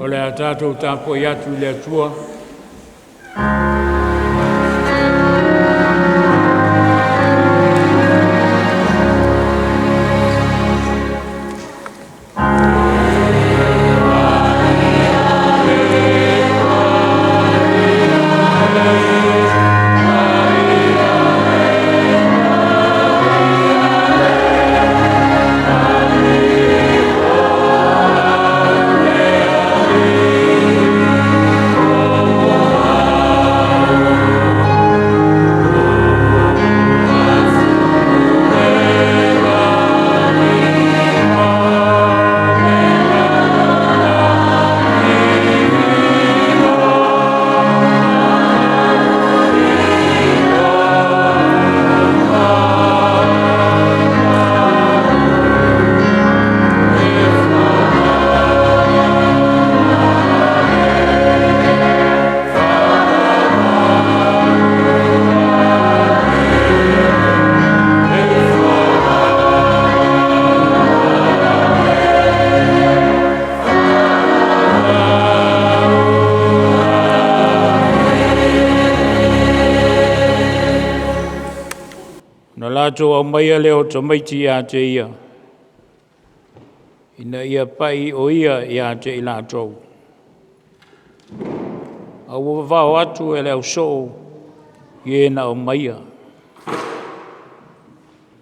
le a tātou Tapua'i atu le atua. Lato au mai leo tamaiti a te ia. Ina ia pai o ia ia te i lato. Au wawao atu e leo so i na o maia.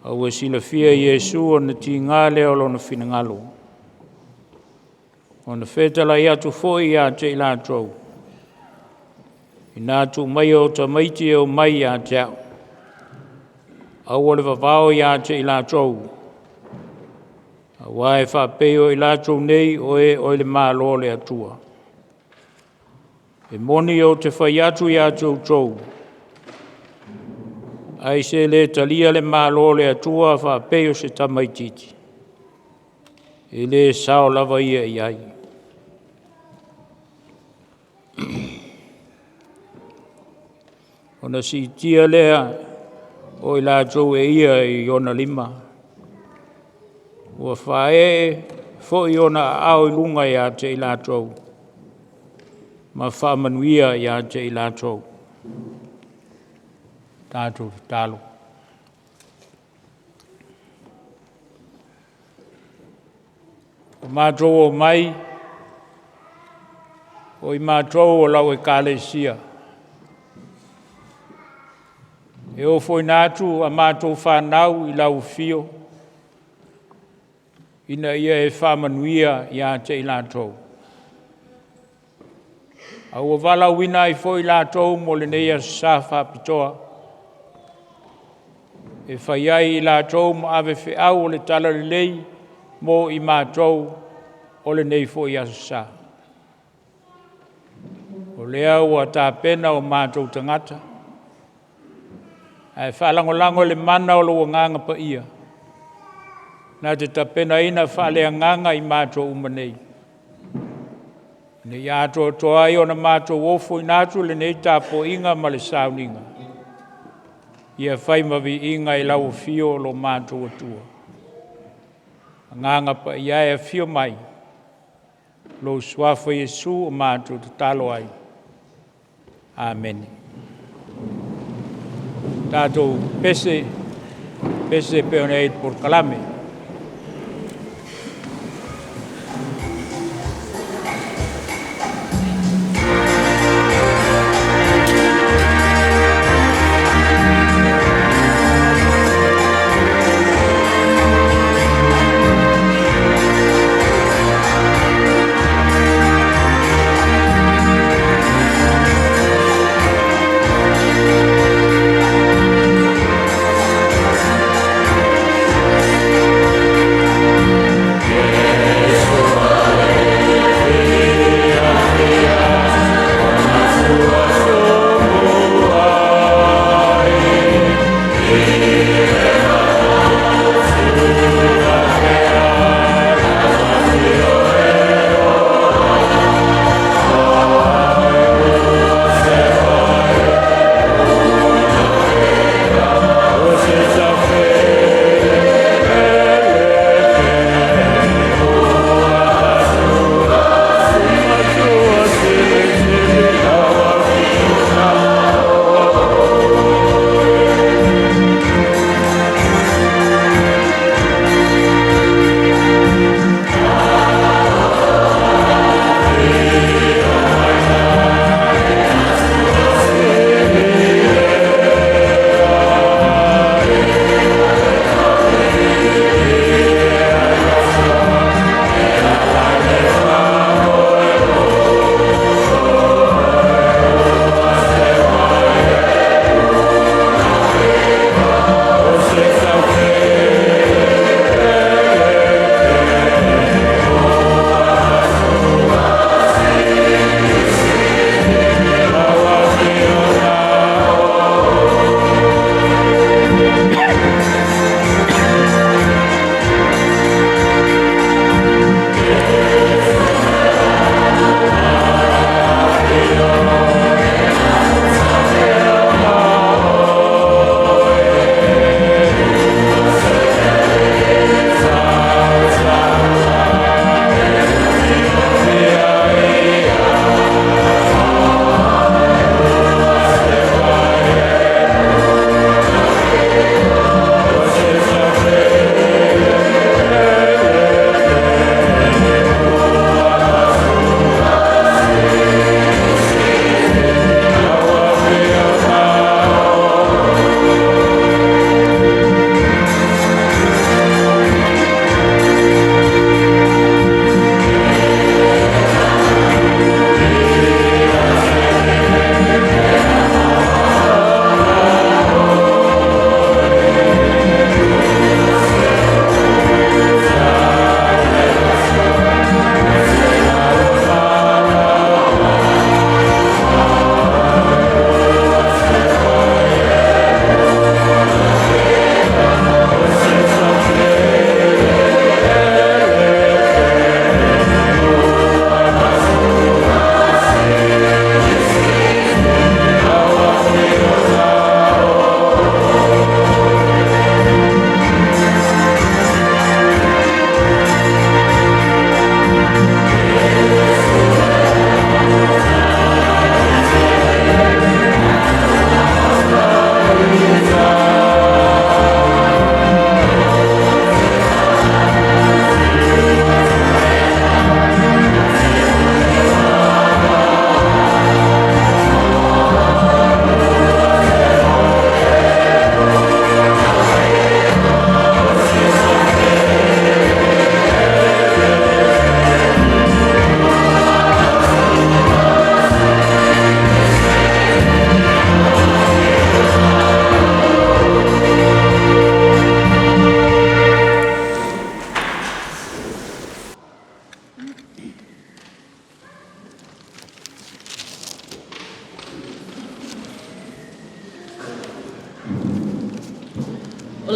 Au e fiafia Iesu o na ti ngā leo lo na finangalo. O na whetala i atu fo'i a te i lato. Ina atu mai o tamaiti o mai a te au. Au le vavao ia te i lātou. Au e whapeo i lātou nei o le mālo le atua. E moni o te whai atu ia tou. Ai se le talia le mālo le atua whapeo se tamaititi. E le sao lava ia i ai. Ona si tia lea o i lātou e ia i ona lima. Ua whae fo i ona au i lunga i a te i lātou. Ma whamanuia i a te i lātou. Tātou Tatalo. O mātou o mai, o i mātou o lau e kālesia. E o foi natu a mātou Fanau i Laufio. Ina ia e whamanuia i a te i lātou. Au o Vala'auina i foi lātou mo le neia sa whapitoa. E whaiai i lātou mo ave whiau o le tala lei mo i mātou o le nei foi asa sa. O lea ua tāpena o mātou tangata. Ai whalangolango le mana o lo nganga pa ia. Nā te tapena ina whalea nganga i mātou umanei. Nei ato toa i o na mātou ofo i nātu le nei tāpo inga ma le Sauniga. Ia whaimawi inga i lau fio lo mātou atua. Nganga pa ia e fio mai. Lo swafa Iesu o mātou Tatalo ai. Amen. Tātou Pese peonei por kalame.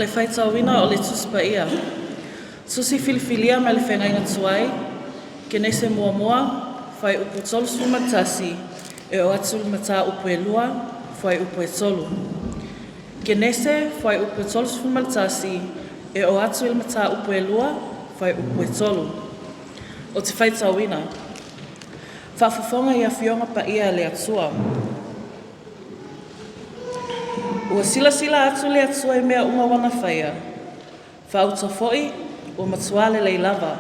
le Faitauina o le Tusi Tusi fiafia ma le whengainga tuai, ke nei se mua whai upo tolu sumatasi e o atu mata upo e lua, whai upo e tolu. Ke nei se whai upo tolu sumatasi e o atu mata upo e lua, whai upo e tolu. O te Faitauina, whaafafonga ia fionga pa ia le atua. Ua sila atu le atua I mea unga wana whaia. Whauta Foa'i o matuale le lava.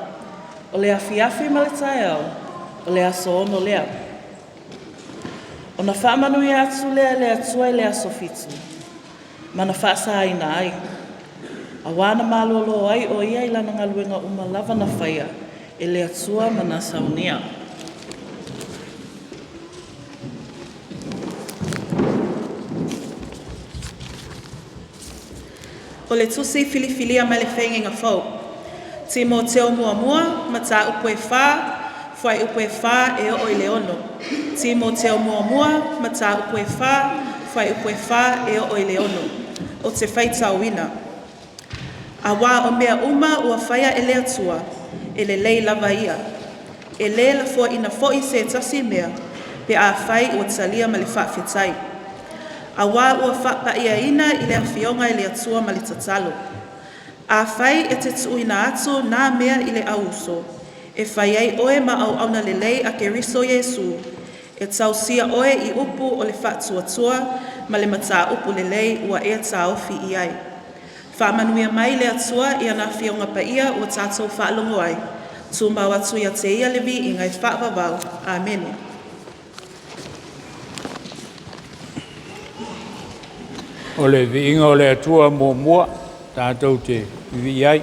O le a fiafia ma le tae au. O le a soono lea. O na whaamanu ia atu lea le atua I le a sofitu. Ma na whaasa aina ai. A wana malolo ai o ia I lana ngaluenga uma lava na whaia. E le atua ma na Sauniga. O le tusi fiafia ma le whengenga whau. Ti mo teo mua, ma tā upo e whā, whai upo e whā e o I le ono. Ti mo teo mua, ma tā upo e whā, whai upo e whā e o I le ono. O te Faitauina. A wā o mea uma ua whaia e le atua, e le lei lava ia. E le la Foa'ina Foa'i se tasi mea, pe a whai ua talia ma le wha'whetai. A wā ua whapa ia ina I le awhionga I le atua ma le tatalo. A whai e te tuina atu nā mea I le auso. E whai ai oe ma au auna le lei a ke riso Iesu. E tausia oe I upu o le whātuatua ma le mata upu le lei ua ea tāofi I ai. Whaamanuia mai le atua I ana whionga pa ia ua tātou whaalongo ai. Tūmau atu ia te ia levi I ngai whaavavau. Amen. O le viinga o le atua mua, tātou te vi ai.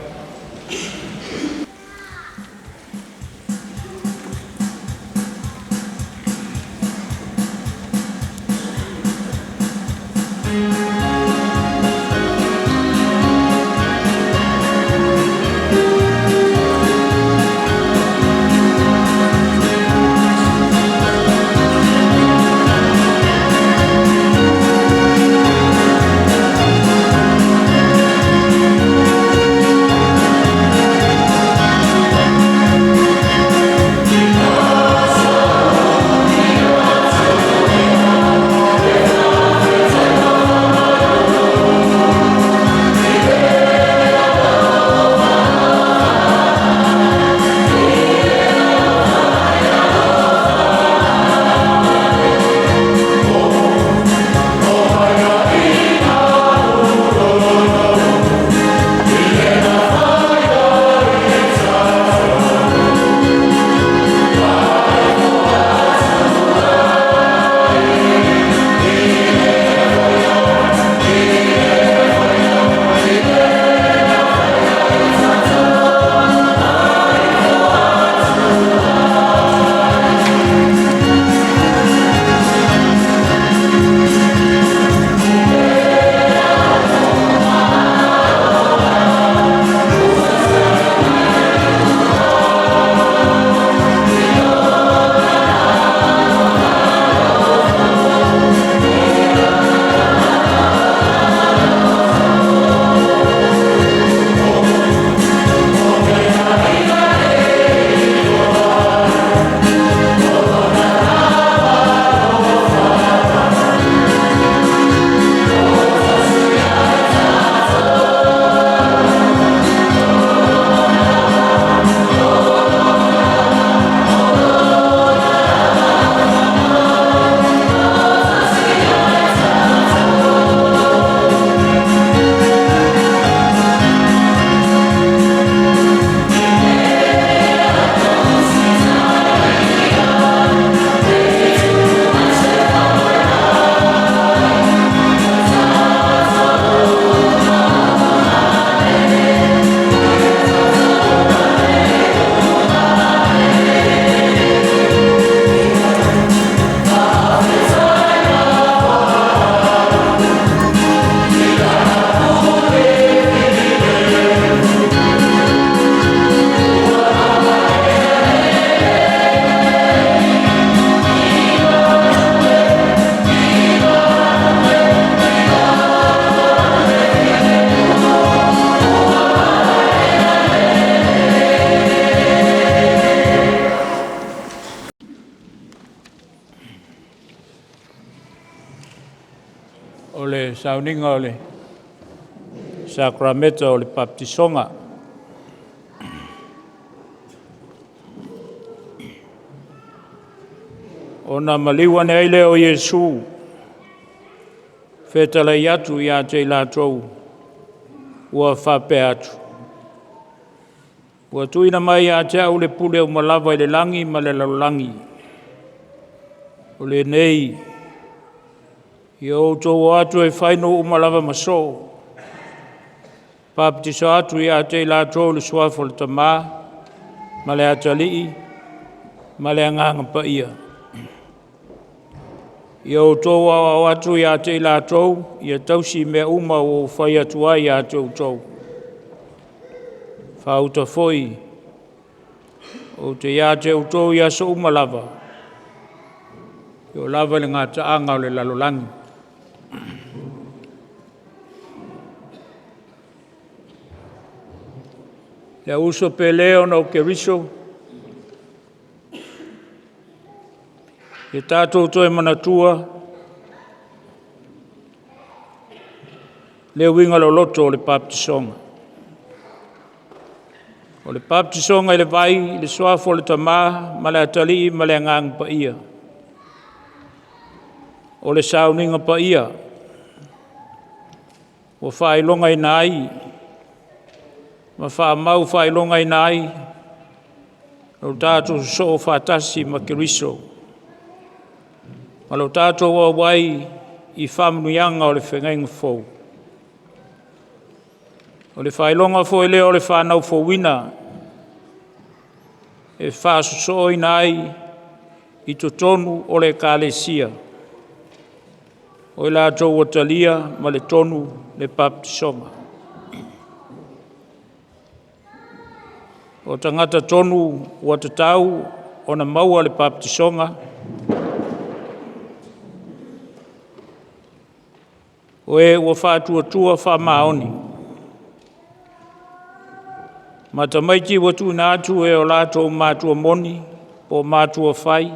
le Sauniga o le Sakramento o le Baptisonga. Ona maliwa ne aile o Iesu, whetalai atu ia te lātou, ua whape atu. Ua tuina mai a te au le pule o malawa i le langi ma le laulangi. O le nei, i o tō atu e whaino o malawa maso. Baptiso atu ia te lātou le suafo le tamā, ma le atali'i, ma le anganga pa ia. Ia o tō au atu ia te lātou, ia tausi mea uma o whai atua ia te tau. Whauta foi, o te ia te tau ia so uma lava. Ia lava le ngā taanga o le lalolangi. Le uso peleo no keriso, e tātou toi manatua, le winga lo loto o le baptisonga. O le baptisonga i le vai, le soafo le tamā, ma le atali'i, ma le angang pa ia. O le Sauniga pa ia, o whailonga i nai, ma whaamau whailonga i nai, o tātou so o whatasi ma keriso. Ma lo tātou wa wai i whamunuianga o le whengainga fōu. O le whailonga fōu i leo o le Fanau Faitauina, e whāsoso i nai i tonu o le kālesia. O i lātou o talia ma le tonu le baptisonga. O tangata tonu o tatau o na maua le baptisonga, o e ua whātua whamaoni. Ma tamaiti watu na atu e o lātou mātua moni, po mātua whai,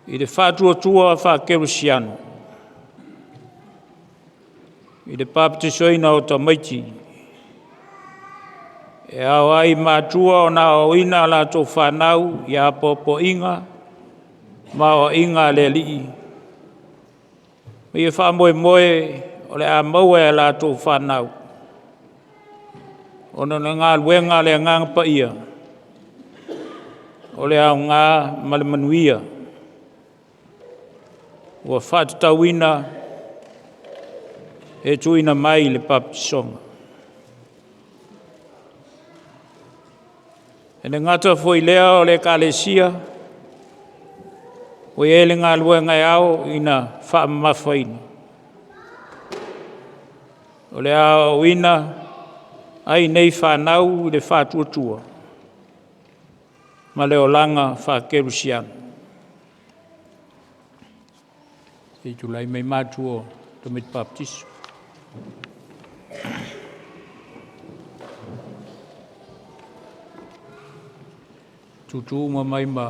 i le whātua whakerusiano. I le baptisoina o tamaiti, e au ai mātua o nā o ina lātou Fanau, i a popo'inga, ma o inga le li'i. Ia wha moe o le a maua e lātou Fanau. O na ngā luenga le nganga pa ia. O le au ngā ma le manuia. Ua Faitauina e tuina mai le baptisonga. E ne ngata foi lea o le kālesia, o e le ngā luenga e au ina whaamafaina. O le au ina ai nei Fanau le whātuatua, ma le o langa whakerusiano. E tulai mai mātua Tamaiti baptiso. Tutu ma mai ma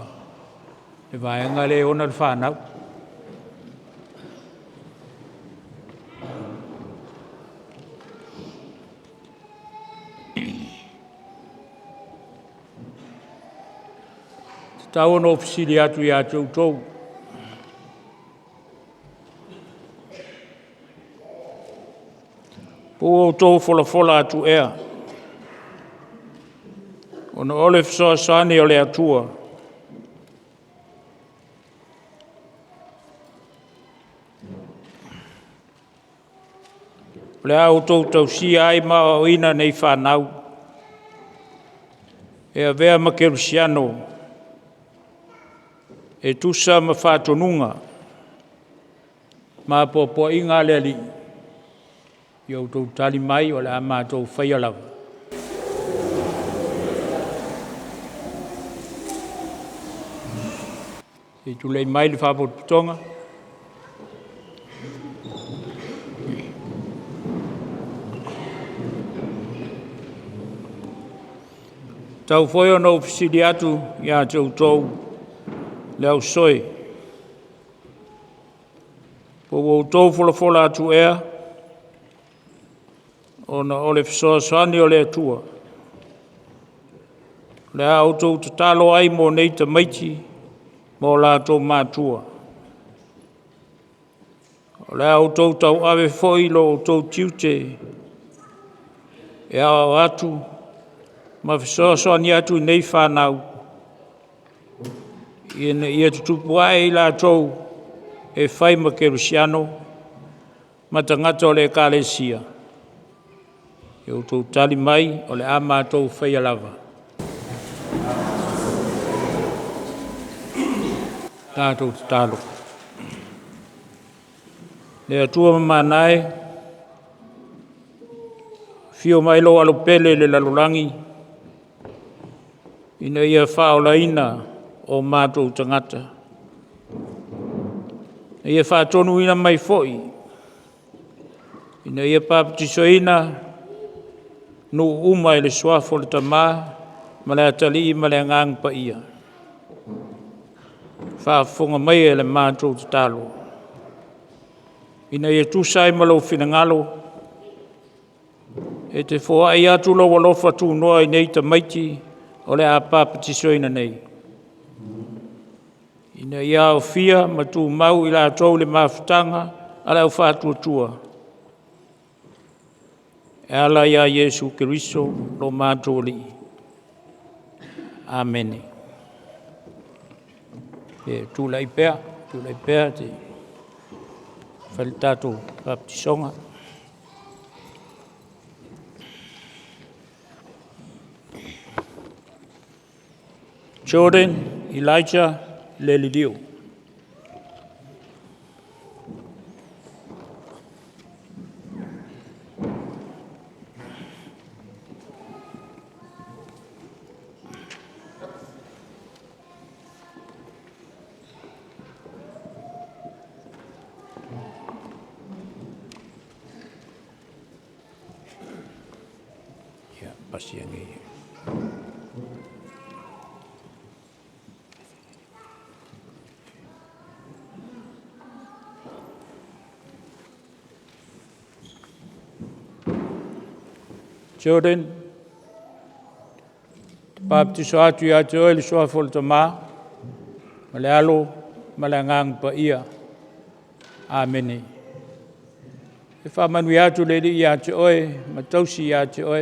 e vaenga le ona le Fanau. Tau no ofisili atu ia tautou. Po tau fola atu ea. Ona ole fisoasani o le atua. Le au tausia ai ma o ina nei Fanau. E a vea makerusiano. E tusa ma whātonunga. Ma popo'inga le ali. Iau tau tali mai o le Amata o Faimalo. E tulei mai le Fa'apotopotoga. Tau foi o no ofisili atu ia tautou le au soe. Po o tau fola atu ea, ona ole fisoasoani o le atua. Le autou tatalo ai mo nei tamaiti, mo lātou mātua. O le autou tau awe fo'i lo autou tiute, e ao atu, ma fisoasoani atu nei Fanau. Ia Tupua'i lātou e Faimalo Kerusiano, ma tangata o le Kalesia. E autou tali mai o le Amata Faia lava. Tātou tatalo. Le atua manae, fio mai lo alopele le lalulangi, ina ia whaolaina o mātou tangata. Ia whaatonu ina mai fo'i, ina ia papatisoina no umai le suafo le tamā, ma le atali ma le ngang pa ia. Whaafonga mai e le mātou tatalo. Ina ia tusai ma lau finangalo, e te Foa'i atu lau alofa tu noa i nei tamaiti o le a papatisoina nei. Ina ia o fia ma tu mau i la tau le mafutanga a le au whātua. E ala ia Iesu Keriso lo mātou li. Amen. E tula'i pea te whale tātou papatisonga. Jordan, Elijah, Lelilio. Ya, pasti yang ini. Jordan, baptiso atu ia te oe le suafo le tamā, ma le alo, ma le ngang pa ia. Amene. E whamanui atu le li ia te oe, ma tausi ia te oe.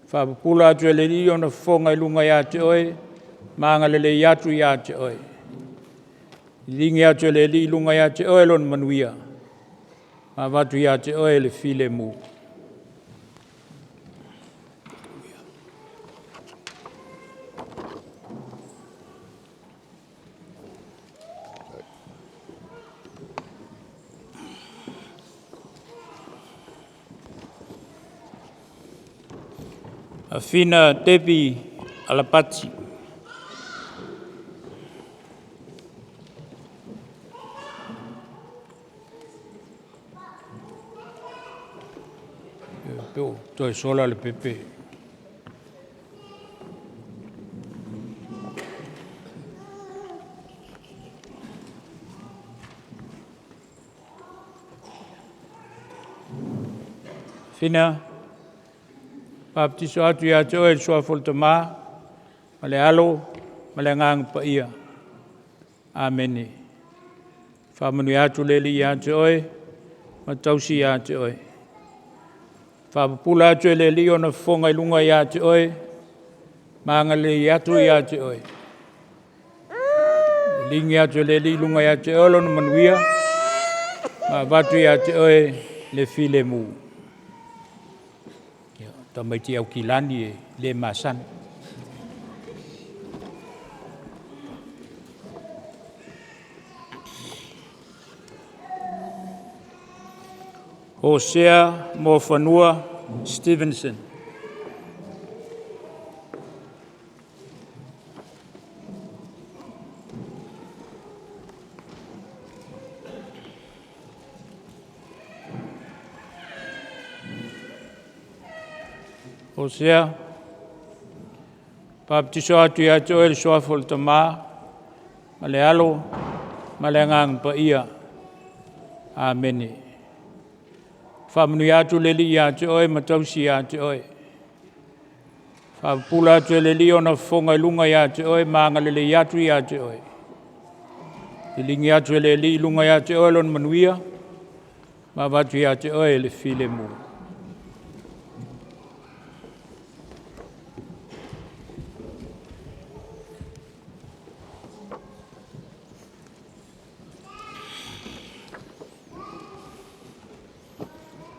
Whapapula atu le li ona fonga i lunga ia te oe, maanga le atu ia te oe. Lingi atu le li lunga ia te oe lon manuia, ma watu ia te oe le file mu. Afina Veitiiti Alapati. Toi sola le pepe. Fina baptiso atu ia te oe suafo le tamā, ma le alo, ma le ngang pa ia. Amene. Whamanui atu le li ia te oe, ma tausi ia te oe. Whapapula atu le li ona fonga i lunga ia te oe, maanga le atu ia te oe. Lingi atu le li lunga ia te oe lona manuia, ma watu ia te oe le file mu. Tamaiti au kilani e le masan. Hosea mo Fanua Stevenson. Hosea, baptiso atu ia te oe le suafo le tamā, ma le alo, ma le ngang pa ia. Amene. Whamanui atu le li atu oe, matausi atu oe. Whapula atu le li ona whonga lunga atu oe, maanga le li atu atu oe. Ilingi atu le li lunga atu oe lon manuia, ma watu atu oe le file mu.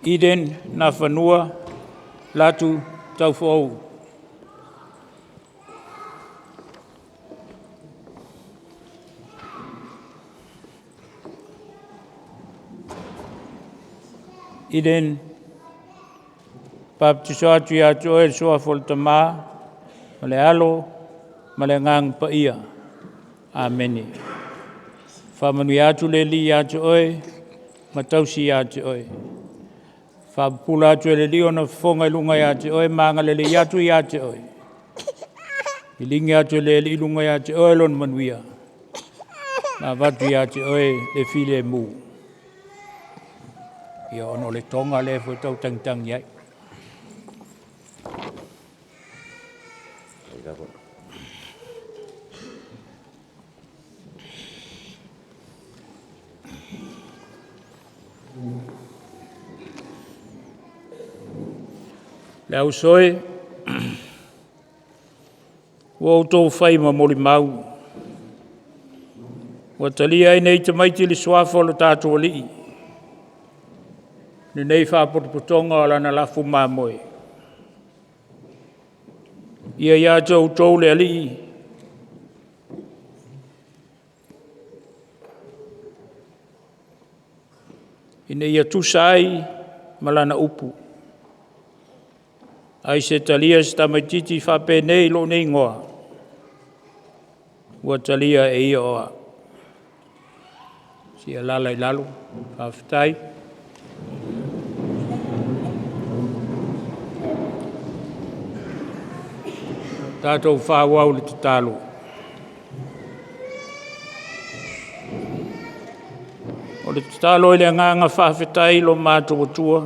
Iden na whanua latu tauwhau. Iden baptiso atu i atu oe soa foltama, male alo, male ngang pa ia. Amene. Whamanui atu le li atu oe, matausi atu oe. Whapula atu le li ona whonga lunga atu oe, maanga le li atu atu oe. Ilingi atu le li lunga atu oe lon manuia. Ma watu atu oe le file mu. Ia ono le tonga le fo tau tang iai. Le au soe, wa utou whai ma Maualaivao. Wa talia ai nei tamaiti le suafa o lo tātua li'i. Nei Fa'apotopotoga o lana lafu mamoe. Ia tautou le ali'i. Ina ia tusa ai ma lana upu. Ai se talia se tamaititi whapenei lo nei ngoa. Ua talia e ia oa. Si alala i lalu, whawhitai. Tātou whāwau le Tatalo. O le Tatalo i le nganga whawhitai lo mātou atua.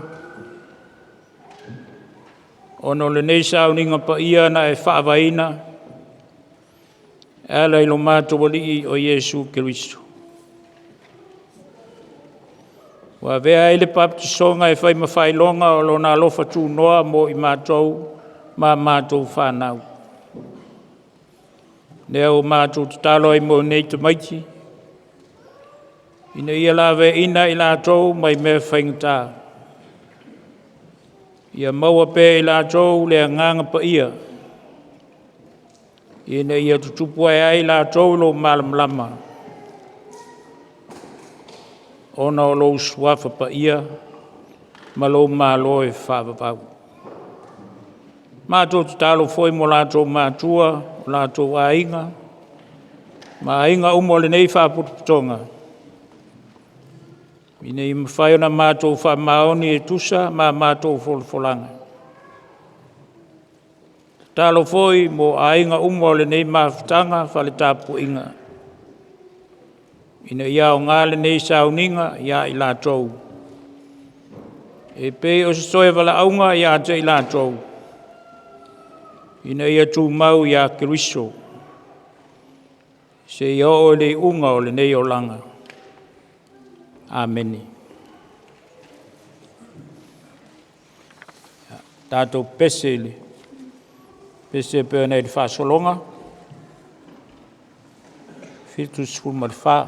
Ono le nei Sauniga pa ia na e Faitauina. Ala i lo mātou ali'i o Iesu Keristo. Wa vea i le baptisonga e whai mawhailonga o lo na alofa tū noa mo i mātou ma mātou Fanau. Nea o mātou Tatalo i mo nei tamaiti. Ina ia lawe ina i lātou mai mea whaingatā. Ia maua pe i lātou le nganga pa ia. Ina ia Tapua'i ai lātou lo malamlama. Ona o lo suafa pa ia, ma lo malo e whawapau. Mātou Tatalo foi mo lātou mātua, lātou ainga. Ma ainga umo le nei Fa'apotopotoga. Ina i mawhai ona mātou whamaoni e tusa, ma mātou folfolanga. Tatalo foi mo ainga umo le nei mawhitanga, whale Tapua'i. Ina ia o ngā le nei Sauniga, ia i lātou. E pei o se soe Vala'aunga, ia te i lātou. Ina ia tū mau ia Keriso. Se ia o le unga o le nei o langa. Amen. Tātou Pese le. Pese pe nei le whāsolonga. Fitu skul ma le whā.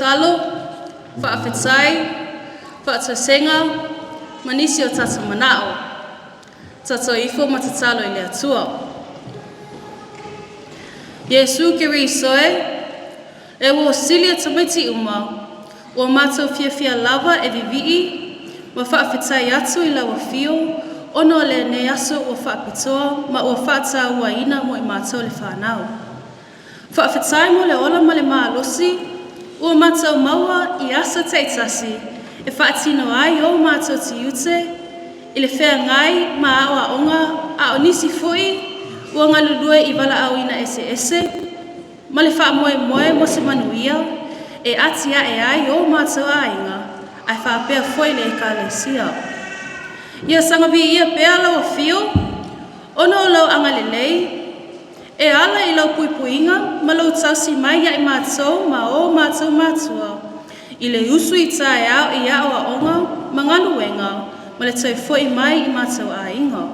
Tatalo, Fa'afetai, Fa'atasenga, Manisi o Tata Manao, Tato Ifo ma Tatalo i le atua. Iesu ke risoe, e wo silia tamaiti uma, o mato fiafia lava e vivi'i, ma Fa'afetai atu i lawa fio, ono le ne aso o Fa'apitoa, ma o Faitauina mo i mato le Fanau. Fa'afetai mo le ola ma le malosi, o mato maua i asa teitasi, e whaatino ai o mato tiute, i le whea ngai ma awa onga a onisi fui, ua ngalulue i Vala'au ina ese, ma le wha moe mo se manuia, e atia e ai o mato a inga, ai whaapea fui le ekalesia. Ia sangavi ia pea lau fio, ono lau angalelei, e ala i lau puipuinga, ma lau tausi mai ia i matou ma o matou matua. I le usu i tae au i au a onga, mangaluenga, ma le toi fui mai i matou a inga.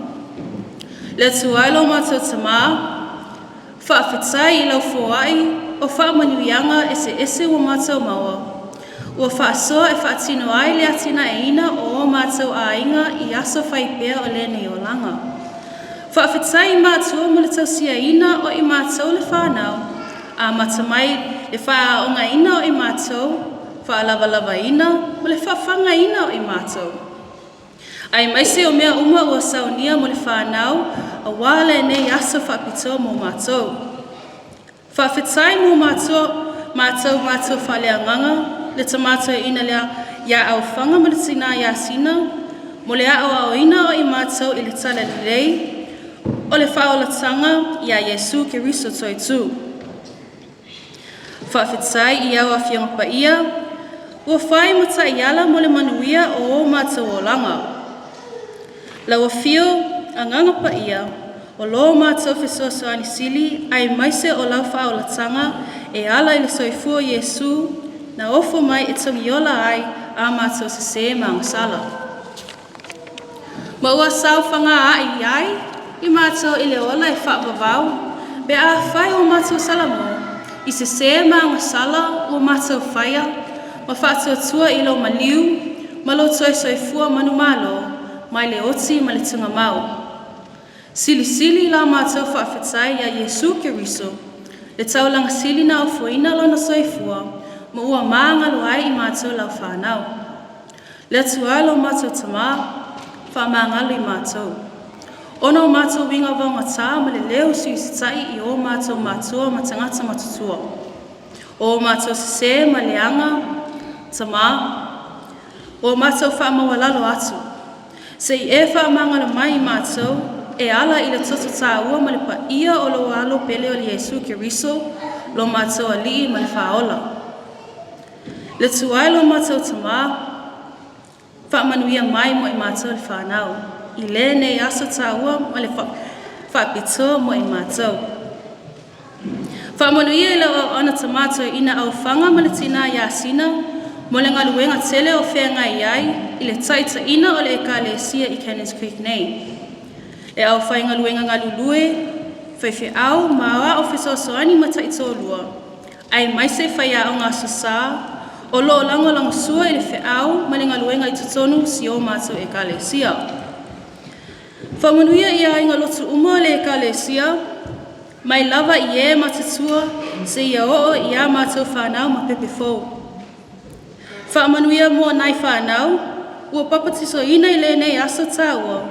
Le tuailo matou tama, Fa'afetai i lau Foa'i, o whaamanuianga ese o matou maua. Ua whaasoa e whaatino ai le atina e ina o matou a inga i aso whaipea o le nei o langa. Fa'afetai i matua mo le tausia ina o i matou le Fanau, a matamai le whaaonga ina o i matou, whaalava ina, mo le whaafanga ina o i matou. Ai maise o mea uma ua Sauniga mo le Fanau, a wale nei aso whaapitoa mo matou. Fa'afetai mo matou whaaleanganga, le tamato ina lea ia Aufanga mo le tina ia sina, mo le ao ina o i matou i le tala lelei, o le whaolatanga ia Iesu ke riso toitu. Fa'afetai i au a fionga paia, ua whai mata i ala mo le manuia o matou o langa. Lau a fio a nganga paia, o lo matou fesoasoani sili, ai maise o lau whaolatanga e ala i le soifua Iesu, na ofo mai e tongi ola ai a matou se mangasala. Ma ua sau whanga ai ai, i matou i le ola e whaapavau, be a whai o matou salamo, i se mangasala o matou whaia, ma whaatuatua i lo maliu, ma lo toi soifua manu malo, mai le oti ma le tunga mau. Sili la matou Fa'afetai ia Iesu ke riso, le taulanga sili na o fuina lo na soifua, ma ua maangalu ai i matou lau Fanau. Le tualo matou tama, whaamaangalu i matou. Ono matou winga vaunga tā ma le leo siusitai i o matou matua ma tangata matutua. O matou se ma leanga, tama, o matou whaamawalalo atu. Se i e whaamaangalu mai i matou, e ala i le toto tā ua ma le pa ia o lo alo pele o le Iesu ke riso, lo matou ali ma le whaola. Le tuailo matou tama, whaamanuia mai mo i matou le Fanau, i le nei aso tāua ma le whaapitoa mo i matou. Whaamanuia i lau ana tamato ina Aufanga ma le tina iasina, mo le ngaluenga tele o whenga iai, i le taita ina o le ekalesia i Cannons Creek nei. E Aufa'i ngaluenga ngalulue, Faife'au maua o fesoasoani ma taitolua, ai maise whaia o ngā sasa, o lo lango sua i le Fe'au ma le ngaluenga i tutonu si o matou ekalesia. Whamanuia ia inga lotu umo le ekalesia, mai lava i e matatua se ia o ia matou Fanau ma pepe fou. Whamanuia mo nai Fanau, ua papatiso ina i le nei asa tāua,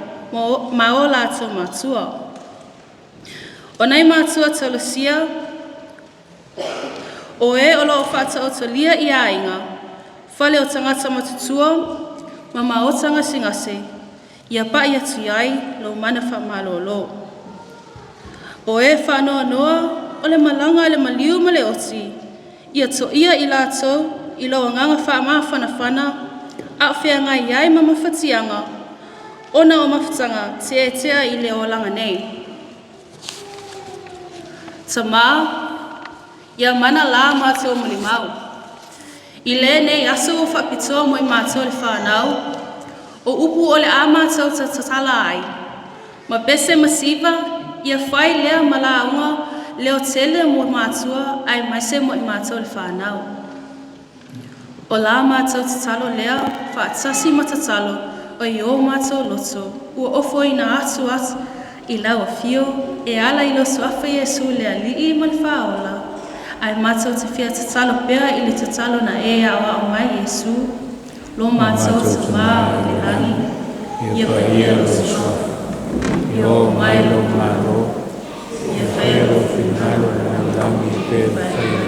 ma o lātou matua. O nei matua talosia, o e o loo whata o tolia i a inga, whale o tangata matutua, ma maotanga singase, ia pa ia tuiai lo mana Faimalo lo. O e whanoa noa, o le malanga le maliu ma le oti, ia to ia i lātou, i lo nganga wha whanawhana, a whea ngai iai ma mawhatianga, ona o mawhatanga tea i le o langa nei. Tama, ia mana la matou Muli'agatele. I le nei aso o whapitoa mo i matou le Fanau, o upu o le a matou Tatalo. Ma Pese masiva, ia whai lea malaunga leo tele mo matua ai maise mo i matou le Fanau. O la mātou tatalo lea, whaatasi matatalo, o i o mātou loto, ua ofo i na atu i laua fio, e ala i loso awha Iesu le ali'i ma le whaola. Ai mātou te fia tatalo pea i le tatalo na e awa o mai Iesu, lo mātou te mā i le langi, ia pa ia lo sofa, ia o mai lo mālo, ia whaia lo Faimalo na langi e pēr whaia.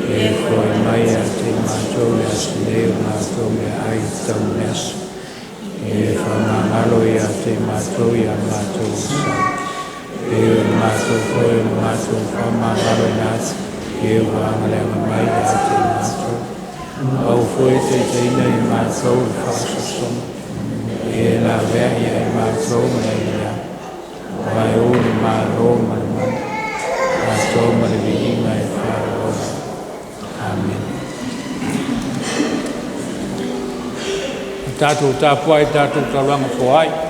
E koe mai a te mātou le asileo mātou le ai tau nesu. E whamangalo i a te mātou i a mātou sa. E o mātou koe o mātou whamangalo i nāti. E o whangalema mai a te mātou. Au foe te teina i mātou i whasasoma. E la vea i mātou mai ia. Vai o ni māro malimani. Mātou malivini mai wharoa. Amen. Tātou Tapua'i, tātou tauranga Foa'i. Amen.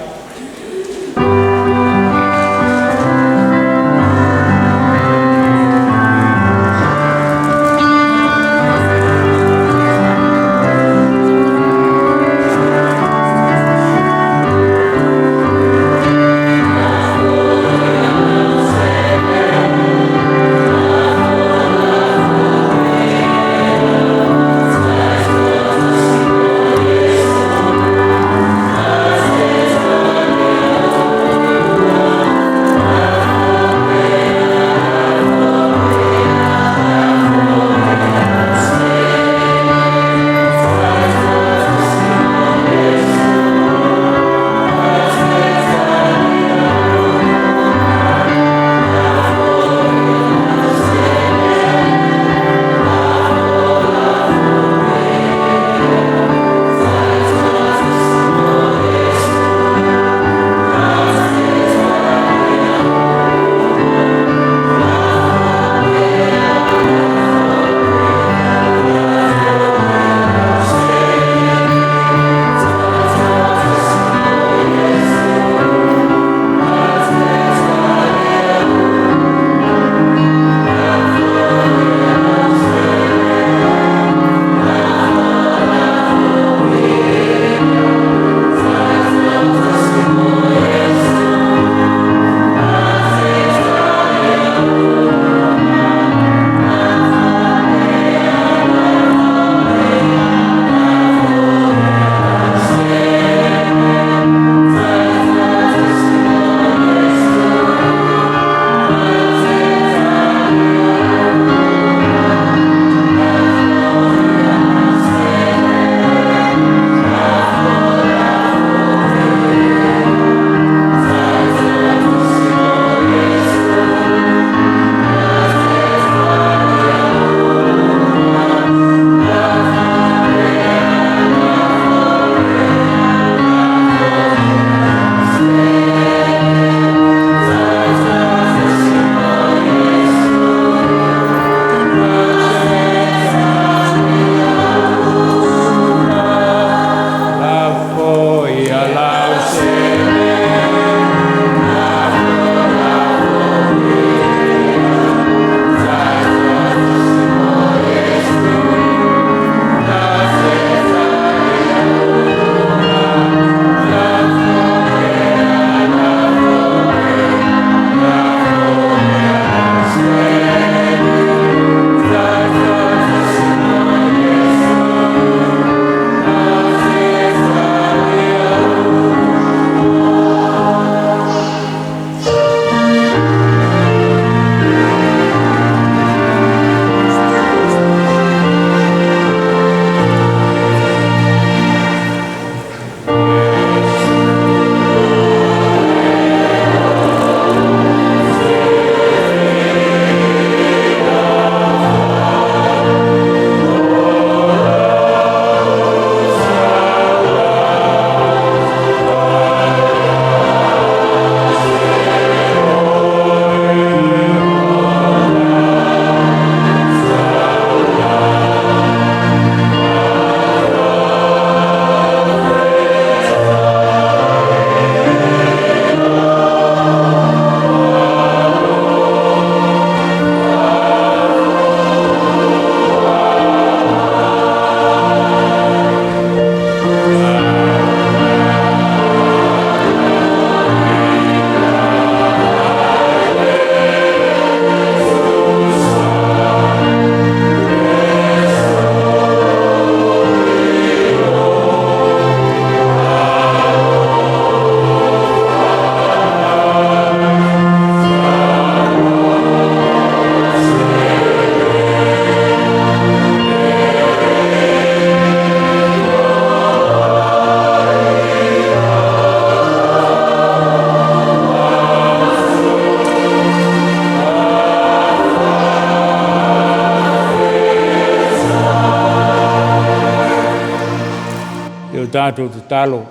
mātou Tatalo.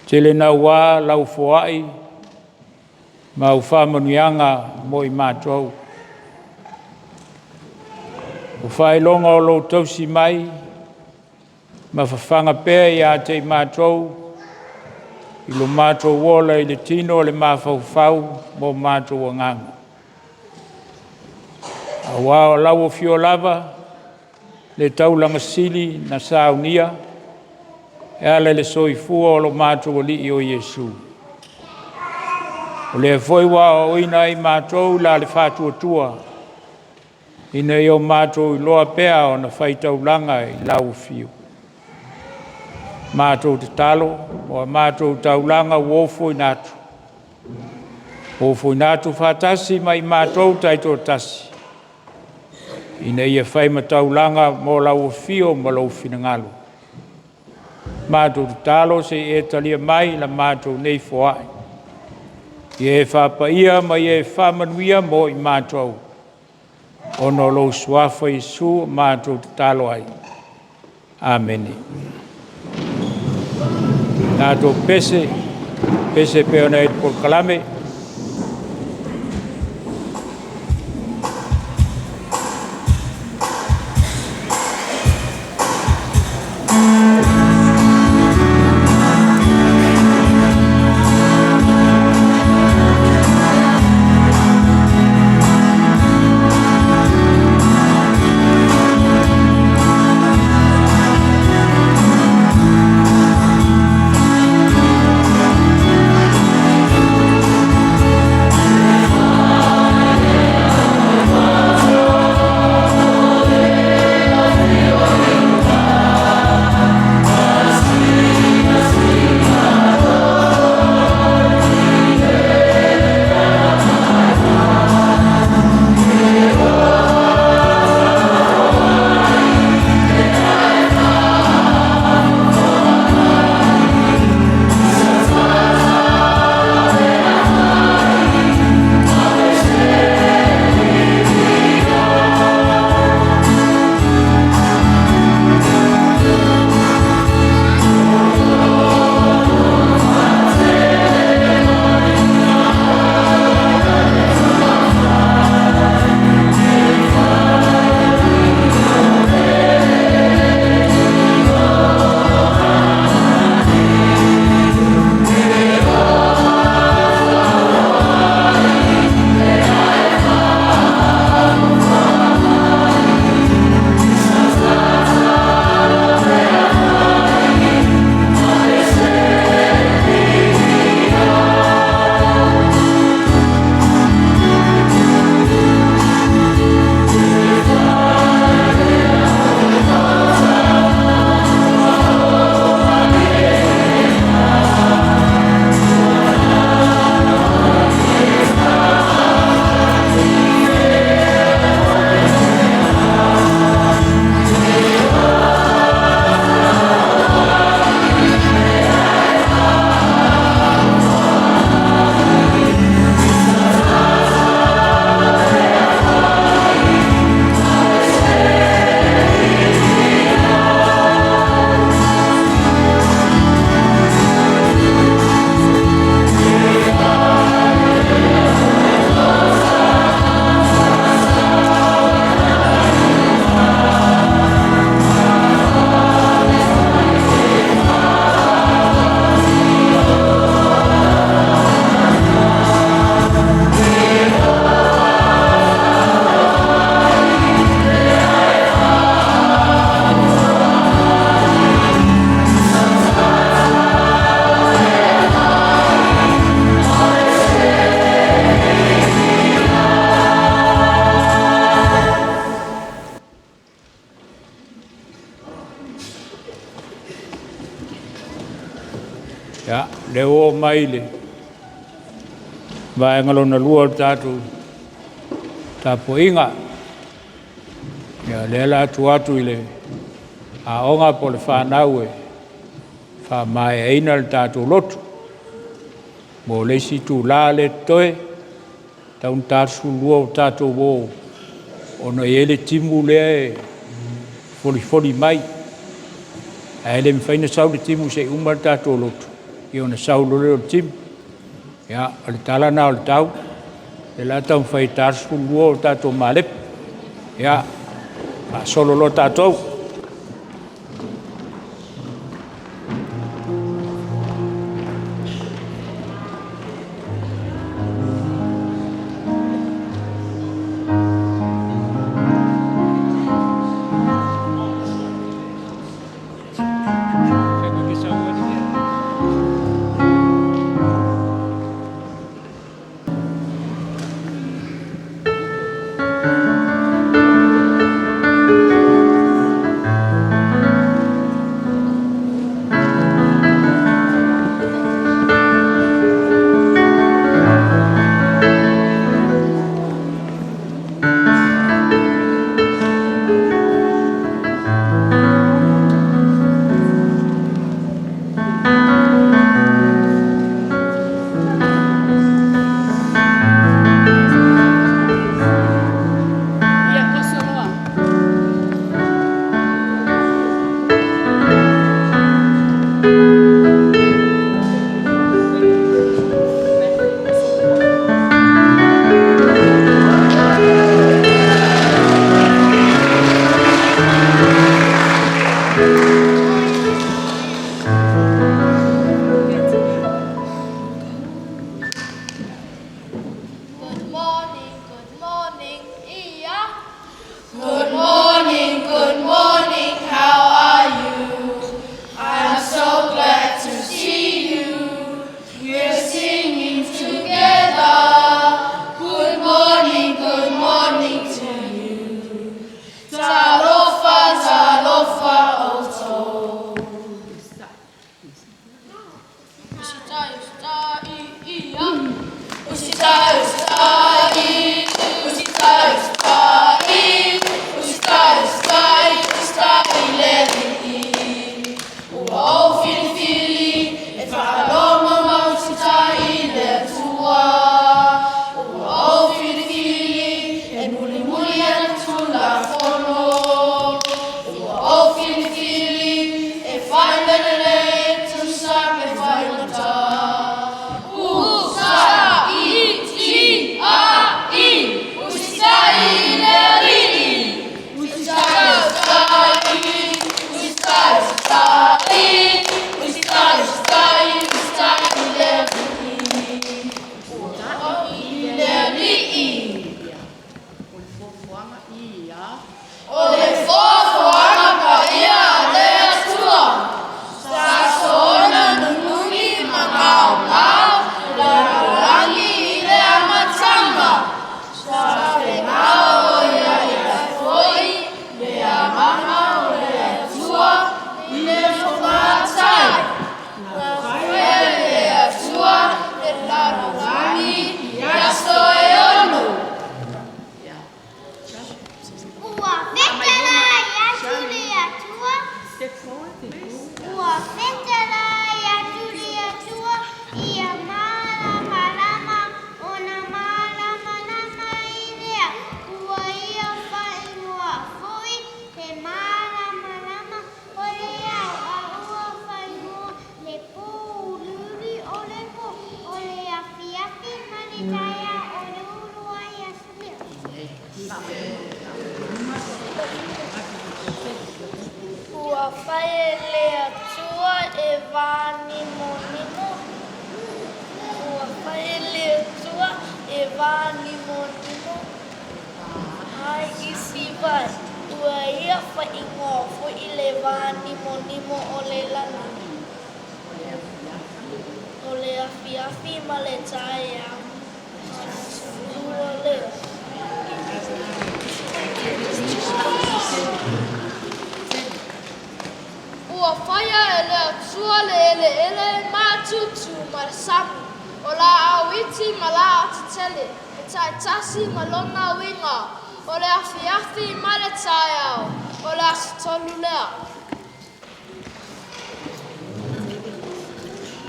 Tele na wā lau Foa'i, mau whamanuianga mo I mātou. O whailonga o lo tausi mai, ma whawhanga pēr I a te mātou, I lo mātou wola I le tino le mawhauwhau mo mātou anganga. A wā o lau o fio lava, le taulanga sili na Sauniga, e ala le soifua o lo mātou o li'i o Iesu. O le foi wā o ina I mātou la le whātuatua, ina I o mātou I loa pēa o na Faitaulanga I lau fio. Mātou Tatalo, o mātou taulanga uofo I natu. Uofo I natu whātasi mai mātou taito tasi. Ina ia whai mataulanga mo lau fio mo lau finangalo. Mātou Tatalo se e talia mai la mātou nei Foa'i. Ie whapaia ma ie whamanuia mo I mātou. Ono lo suafa Iesu mātou Tatalo ai. Amen. Nātou Pese peona e por kalame. Ya, le o maile. Vai ngalona lua tatu Tapua'i. Ya le la atu ile a onga po le Fanau e fa mai aina le tatu lotu. Mo le si Tutula'i toe taun tatu lua tatu wo ona ele timu le foli mai. Le mwhaina sau le timu se umar tātou lotu. I ona sau loreo le timu. Ia, o le talana o le tau. Le la tau mwhai tārsku lua o tātou malep. Ia, a solo lo tātou.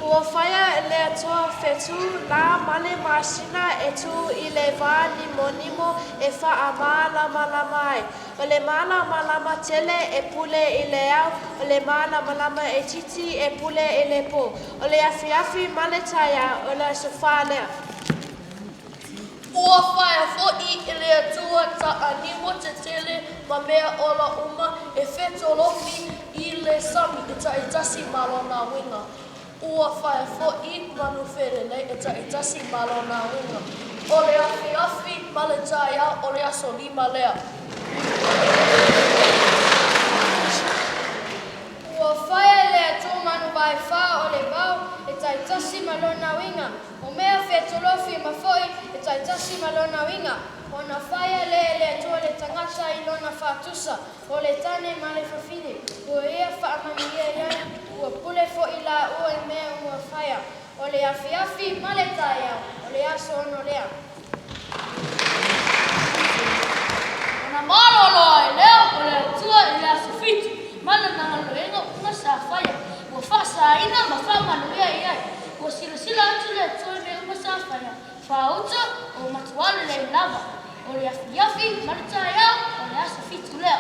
Ua whaia e lea toa whetu la male masina e tu I le wā nimo e wha a malama o le malama tele e pule I le au, o le malama e titi e pule I le po, o le afi male taia o le sofa lea. Ua whaia fo'i I le atua ta animo te tele ma mea ola uma e whetolofi I le sami e ta itasi malo na winga. Ua whaia fo'i manu wherelei e ta itasi malo na winga. O le afi ma le taia o le aso lima lea. Ua whaia le atua manu vai wha o le vau e ta itasi malo na winga. O mea whetolofi ma fo'i e ta itasi malo na winga. O na whaia le atua le tangata I lona whatusa o le tane ma le whawhine. Ua ia whaamania iai, ua pule fo'i la ua I mea ua whaia. O le afi ma le taia, o le aso ono lea. O na maroloa I leo o le atua I le aso fitu. Mana na loenga una sa whaia. Ua whaasa ina ma whaamanuia iai. Ua sila atu le atua I mea una sa whaia. Whauta o matuale le lava. O le afi ma le taia, o le aso fitu leo.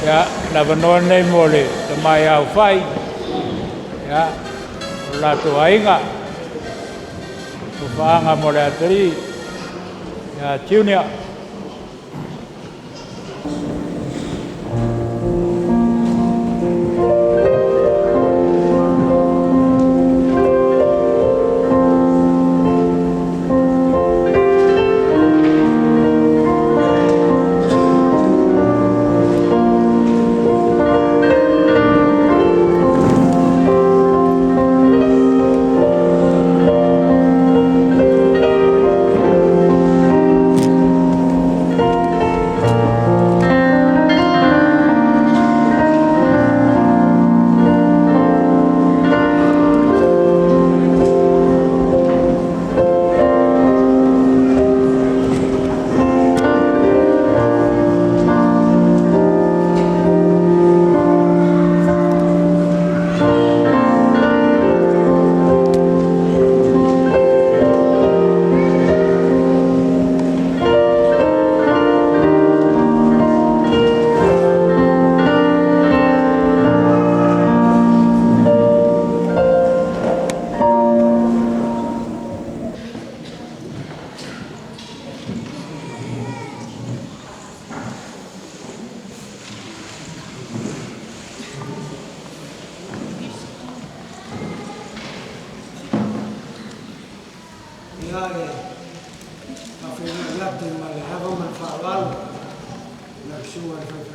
ya la vanoa nei mole te mai Aufa'i ya Lotu Ainga Ufa'aga Muli'agatele ya Junior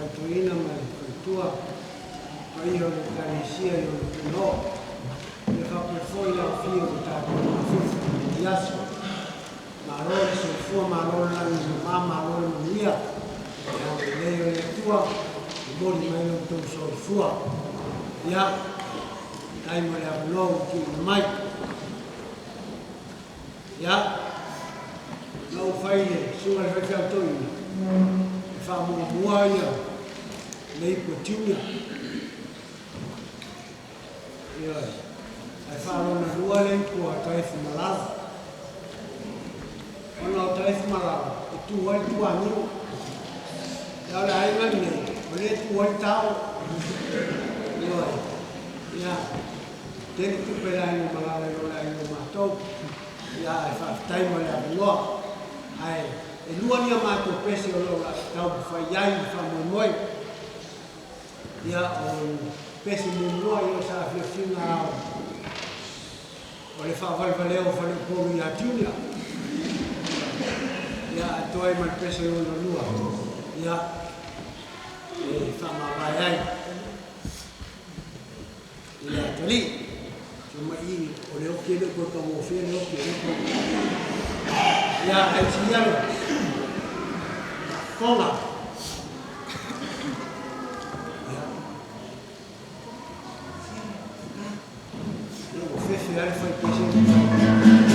Faitauina ma Faitauina ma iho le karesia i o le kuno le whapefoi la fio o tātou ma fifu i Iesu ma rore so fua ma rore langi ma ma rore ma nia le leo le tua i mori mai no tau so fua ia kai mo le abunou ki mai ia Laufesilia'i sunga le Faitauina Faimalo ia nei potinga ia ai whaarona rua le kua taifu malala ona o taifu malala e tu wai tua anu ia le ainga nei o le tu wai tau ia teni tupera ino malala i rola ino matou ia ai whaaftaima le abunoa ai e lua nia mātou pese o lola tau Fa'iai whamoimoe ia o pese mumua i o sa fiafia au o le whavalvaleo whanepolu i a Junior ia e toi mai pese o na lua ia e whamawai ai ia tali tuma i o le oki ele ko tomo fia le oki ele ko ia ai siano Fonga. O fiafia foi Pese.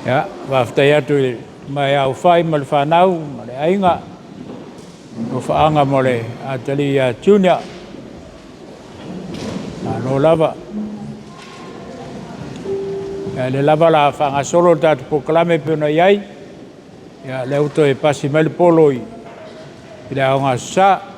Ya, waftai atu mai Aufa'i ma le Fanau, ma le ainga, o whaanga mo le atali junior, no lava. le lava la whangasolo tatu poklame puna iai. Le auto e pasi mele polo i le aonga sa.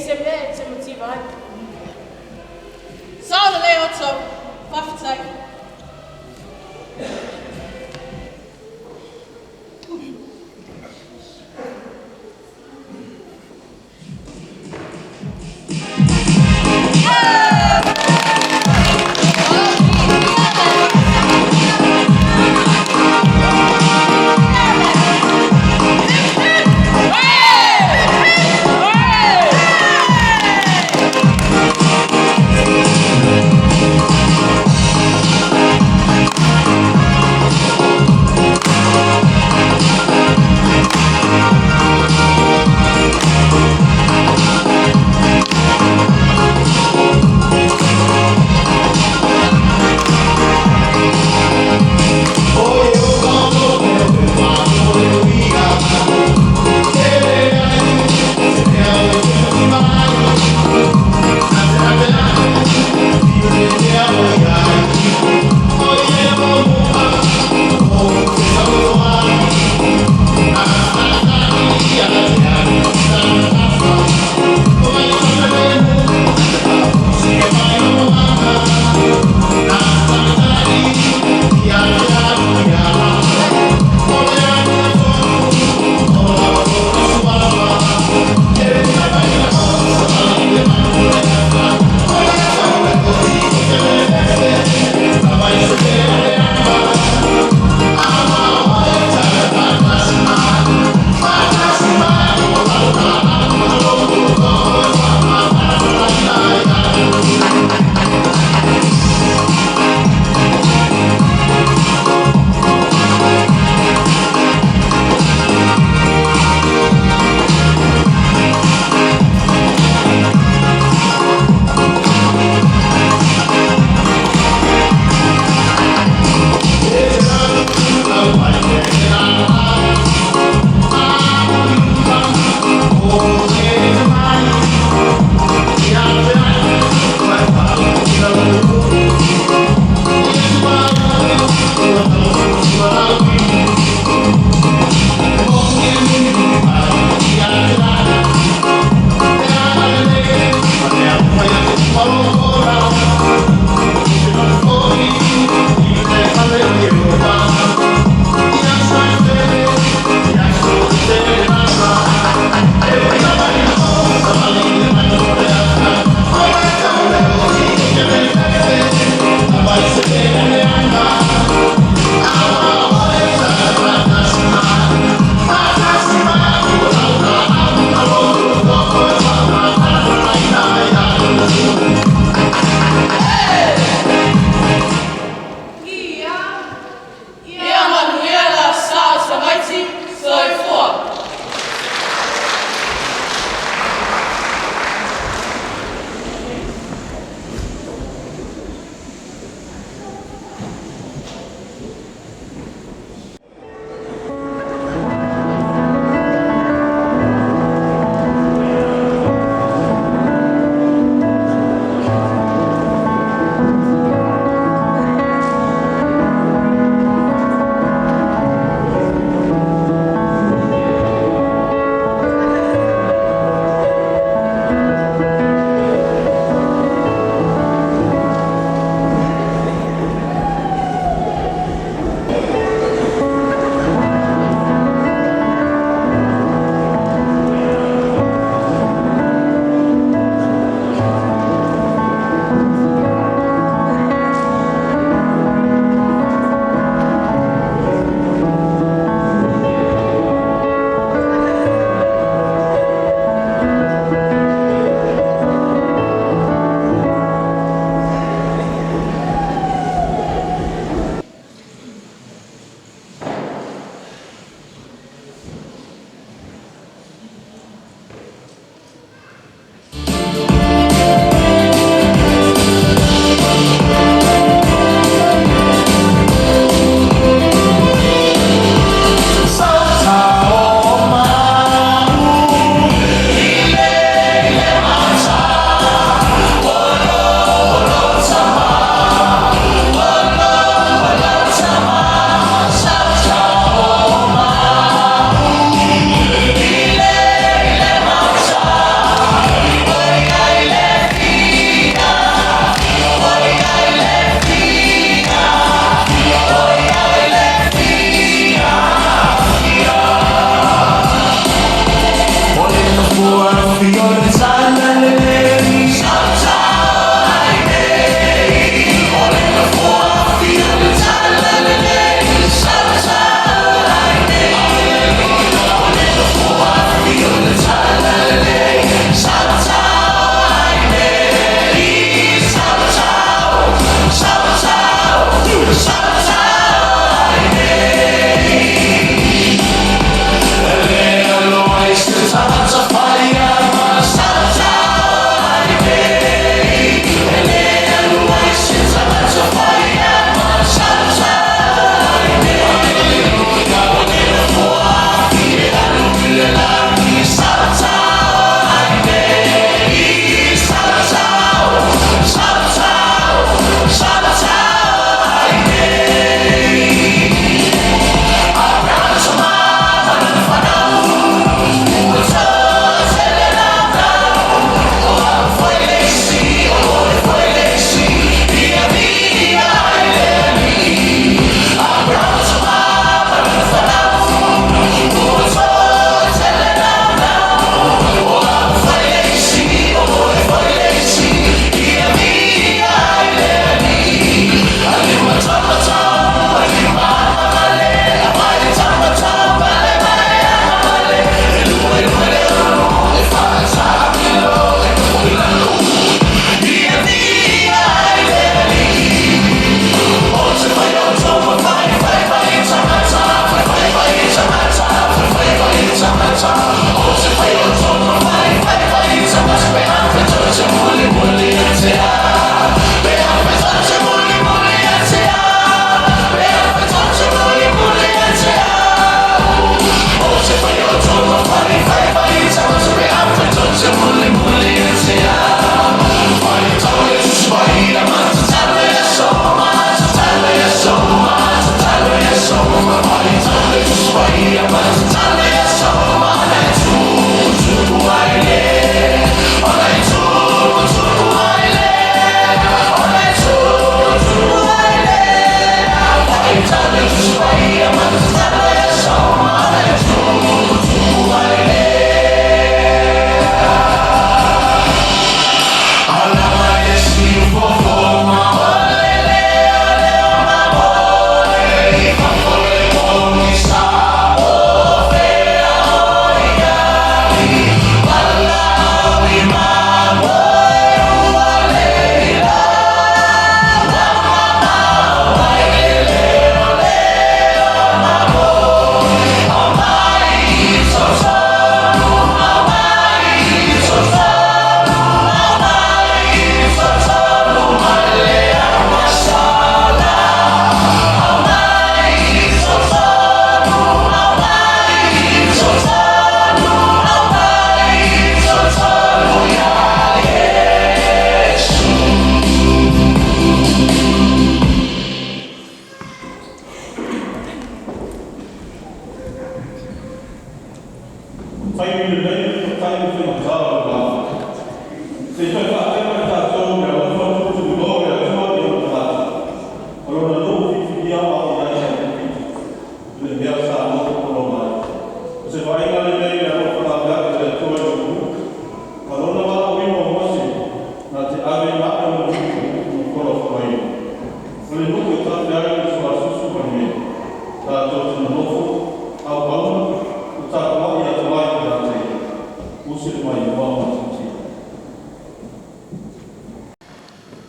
se me te motiva. Sauna leo to, whawhitai.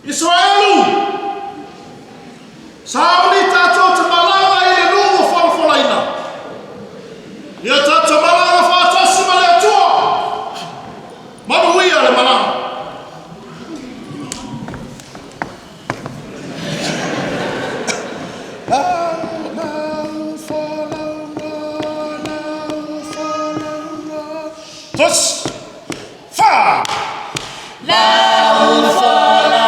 Israelu. Sauni tātou te malanga i le nungo whalawhalaina. Ia tātou malanga whaatasi ma le atua. Manuia le malanga. Tusi. Fa. Laufa'aga.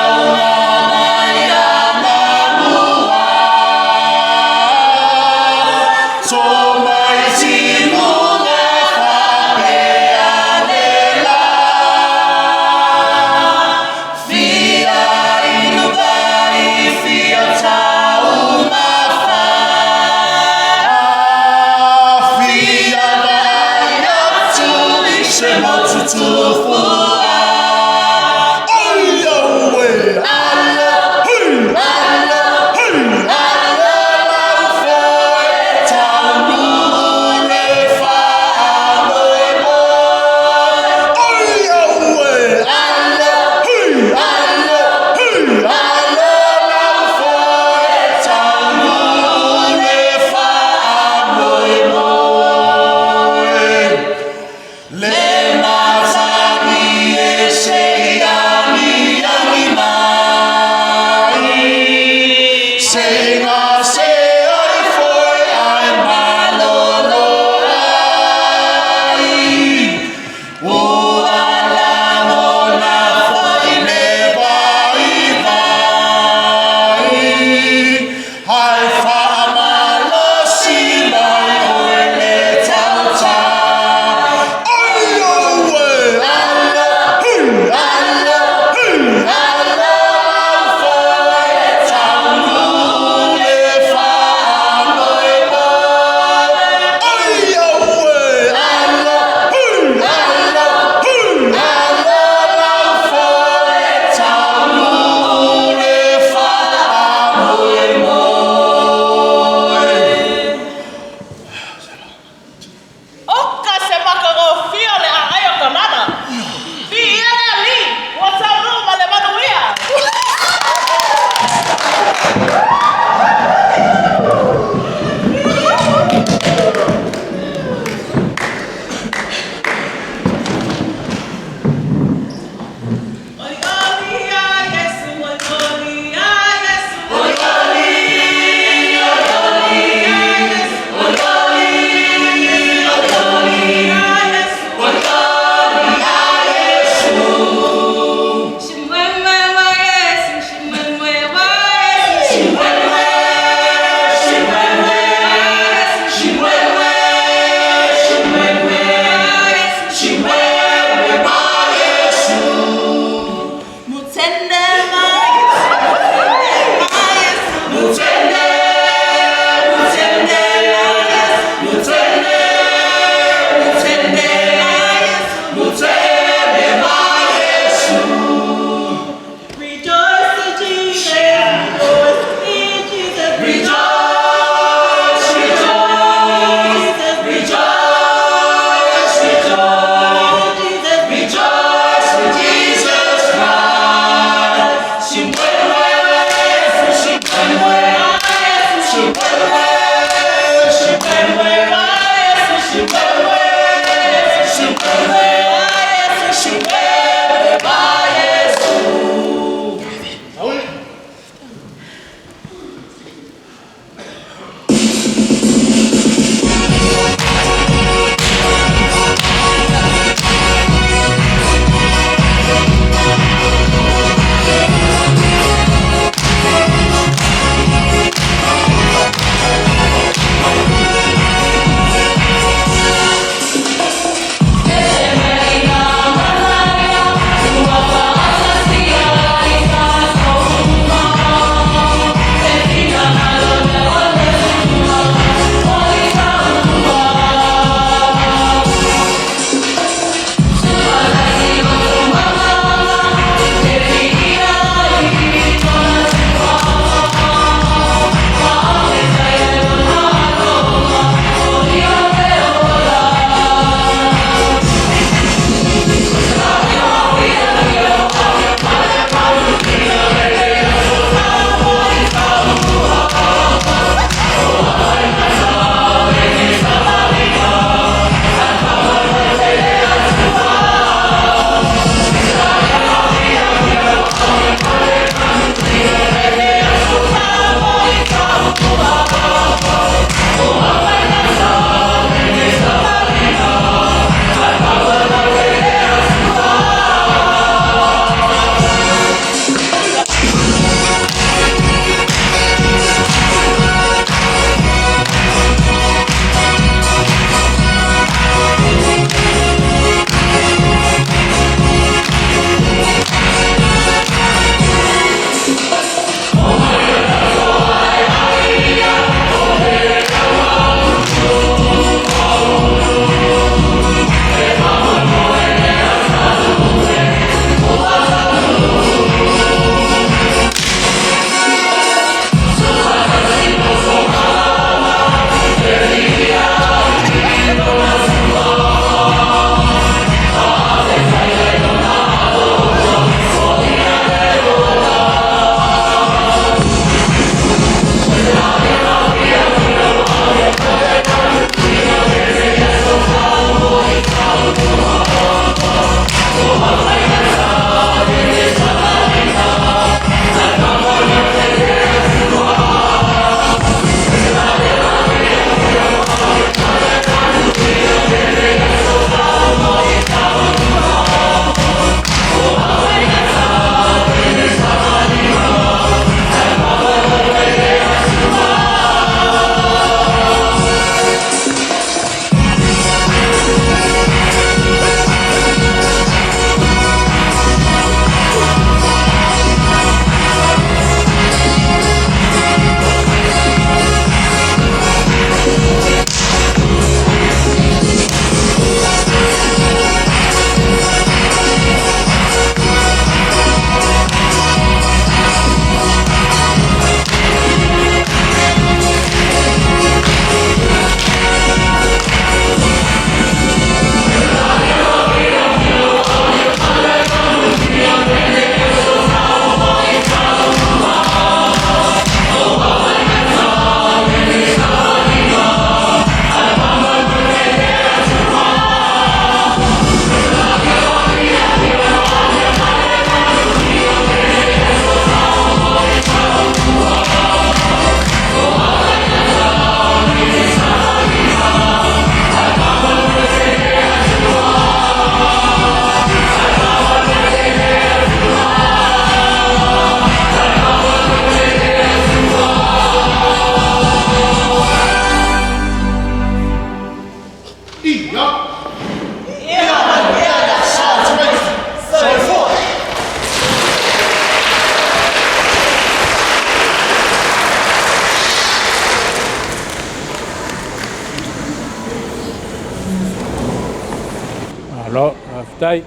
tai.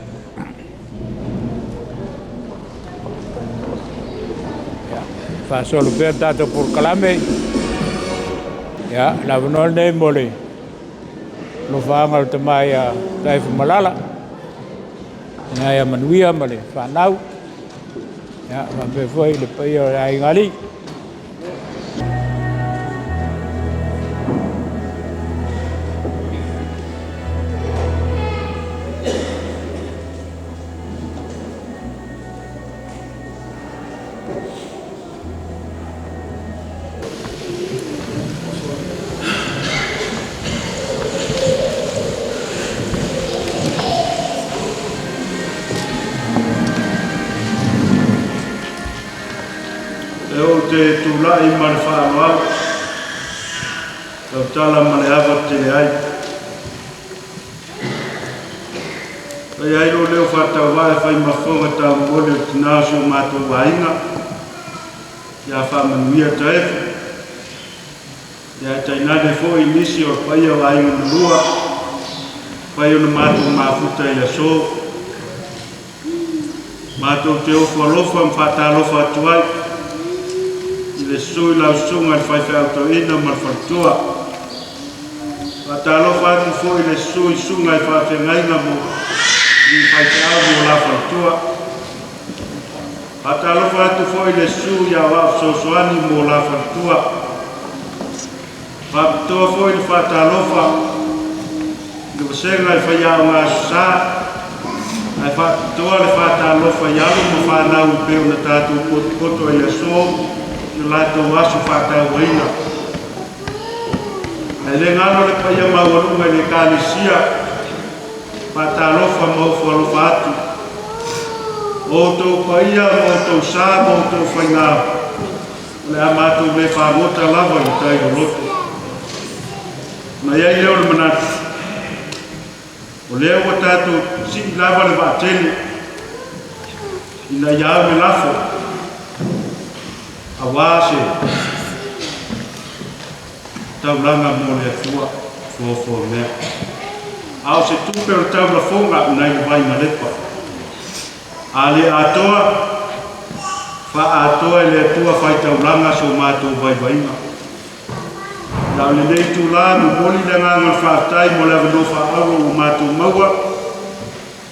Fa solo per tato por kalame. Ya, la vno ne mole. Lo faanga te mai a tai malala. Nga ya manuia male Fanau. Ya, ma pe foi le pai ai ngali. Tutula'i le Fa'apotopotoga Tatalo Muli'agatele ai ai lo leo Faitauina Faimalo Tapua'i tinaso Maualaivao ya famanuia taefu ya tainade fo'i nisi o pai o ai lua pai ona matou mafuta ia so matou te ofo alofa mfatalofa atu ai le sui lausunga le Faitauina ma le fatua fatalofa atu fo'i le sui sunga i fa'afegaina mo i Faitau mo la fatua fatalofa atu fo'i le sui ia wa'asoasoani mo la fatua fa'apitoa fo'i le fatalofa le vasenga i faiaʻoga susā ae fa'apitoa le fatalofa i alu ma fanau i pe ona tatou potopoto ai aso i latou aso Faitauina ae le galo le paia maualuga i le ekalesia fatalofa ma ofo alofa atu o tou paia mo tou sā mo tou faigā o le a matou me fagota lava i tai o loto ma iai lea o le manatu o lea ua tatou si'i lava le va'atele ina iā me lafo auā se taulaga mo le atua fofo mea a o se tupe o le taulafoga nai le vaina lepa a le atoa fa'atoa i le atua faitaulaga so matou vaivaiga na o lenei tulā momoli le agaga le fa'atai mo le avanofa aua ua matou maua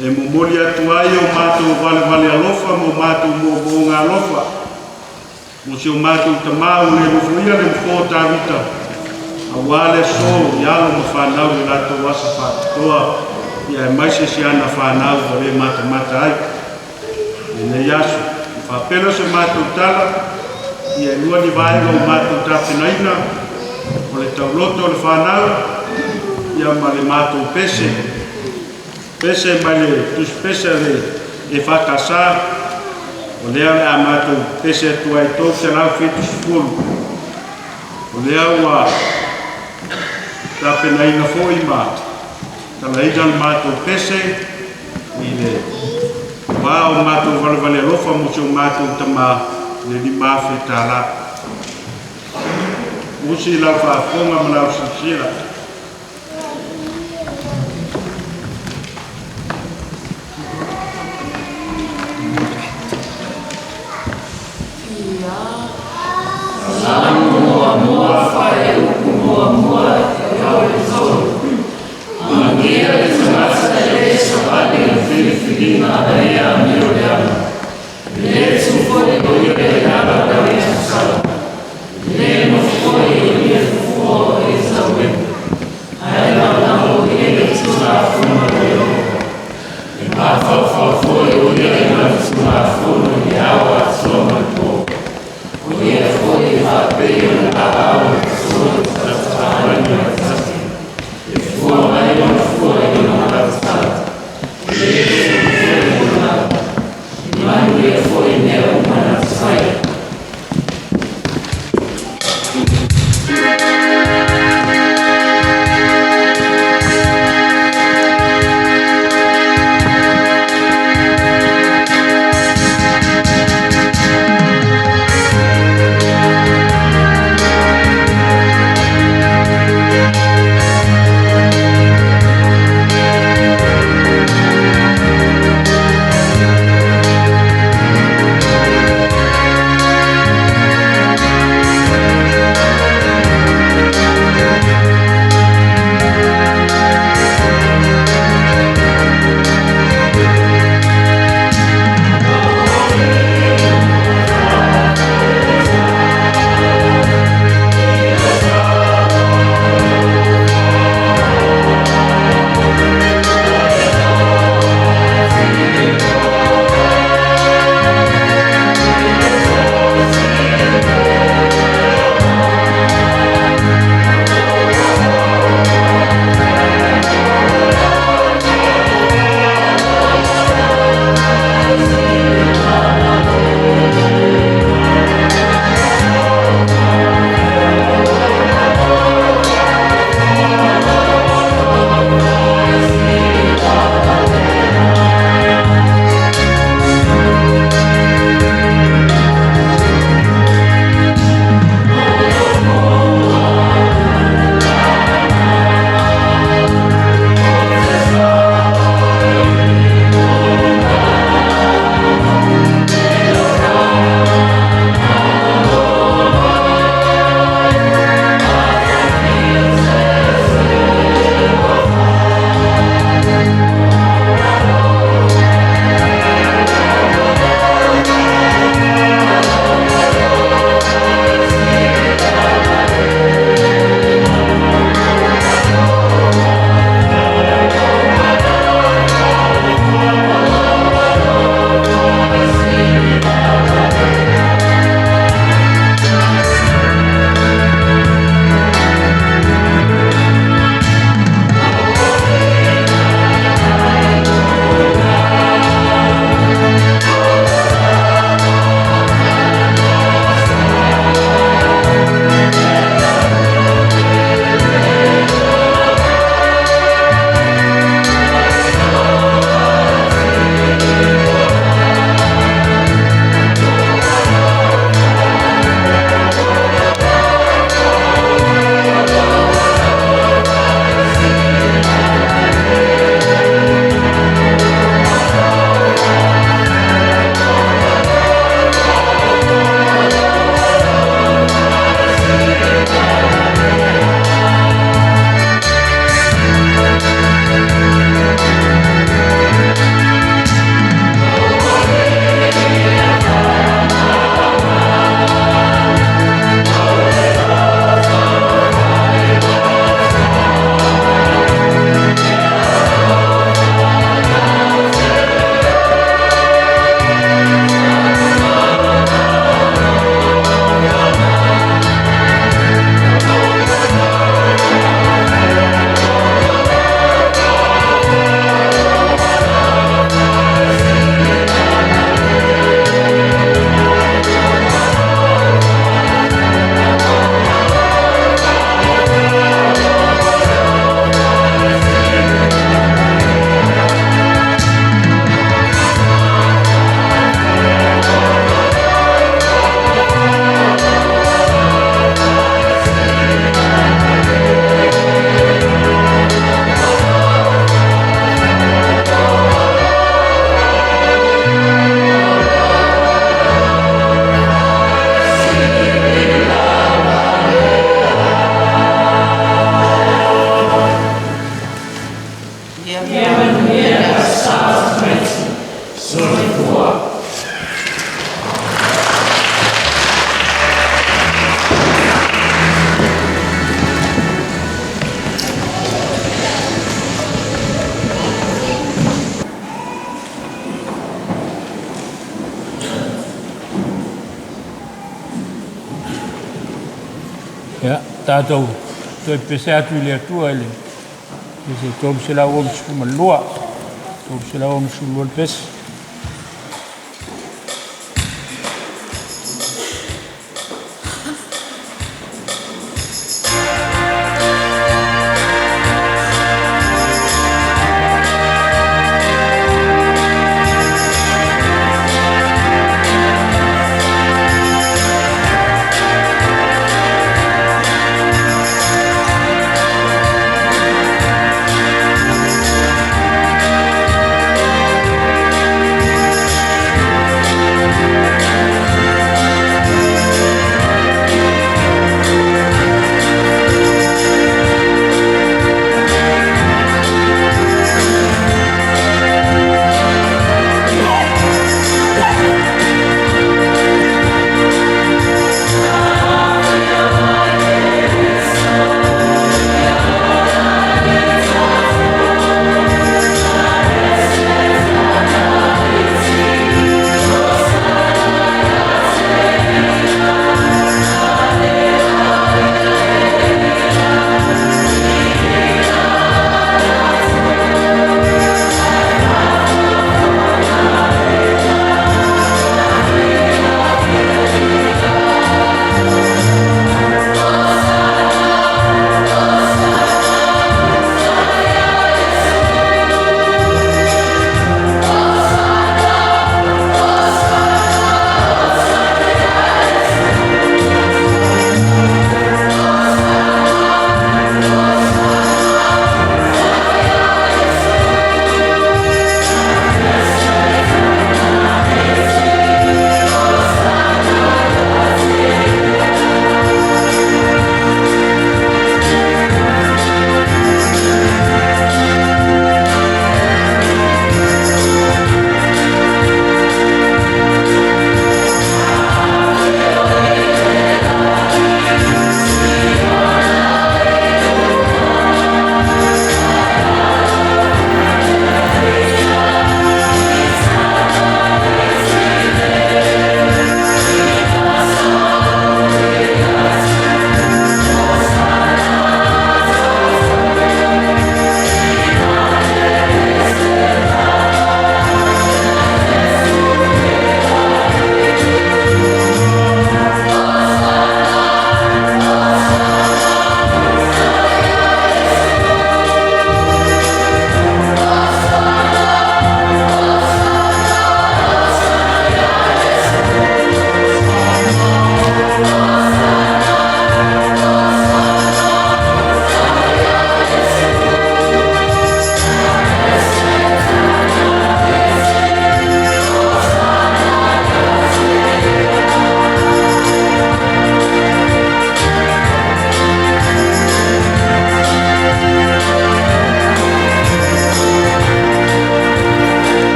e momoli atu ai o matou valevale alofa mo matou mo'omooga alofa mo se o matou tamā o le lufuia le mafo tavita auā le so i alo ma fanau i latou asa fa'atotoa ia e maise se ana fanau o lē matamata ai lenei aso i fa'apena se matou tala ia e lua ni vaega o matou tapenaina o le tauloto o le Fanau ia ma le matou pese pese mai le tusi pese le fakasā o lea le a matou pese atu ai tou te Laufesilia'i o lea ua tapenaina fo'i ma talaina le matou pese i le wā o matou valevale alofa mo se o matou tamā le lima fetala usi lau fa'afoga ma Laufesilia'i Ya, tātou toi pese atu le atua ele. Pese tōm se lau om suma lua. Tōm se lau om suma lua pese.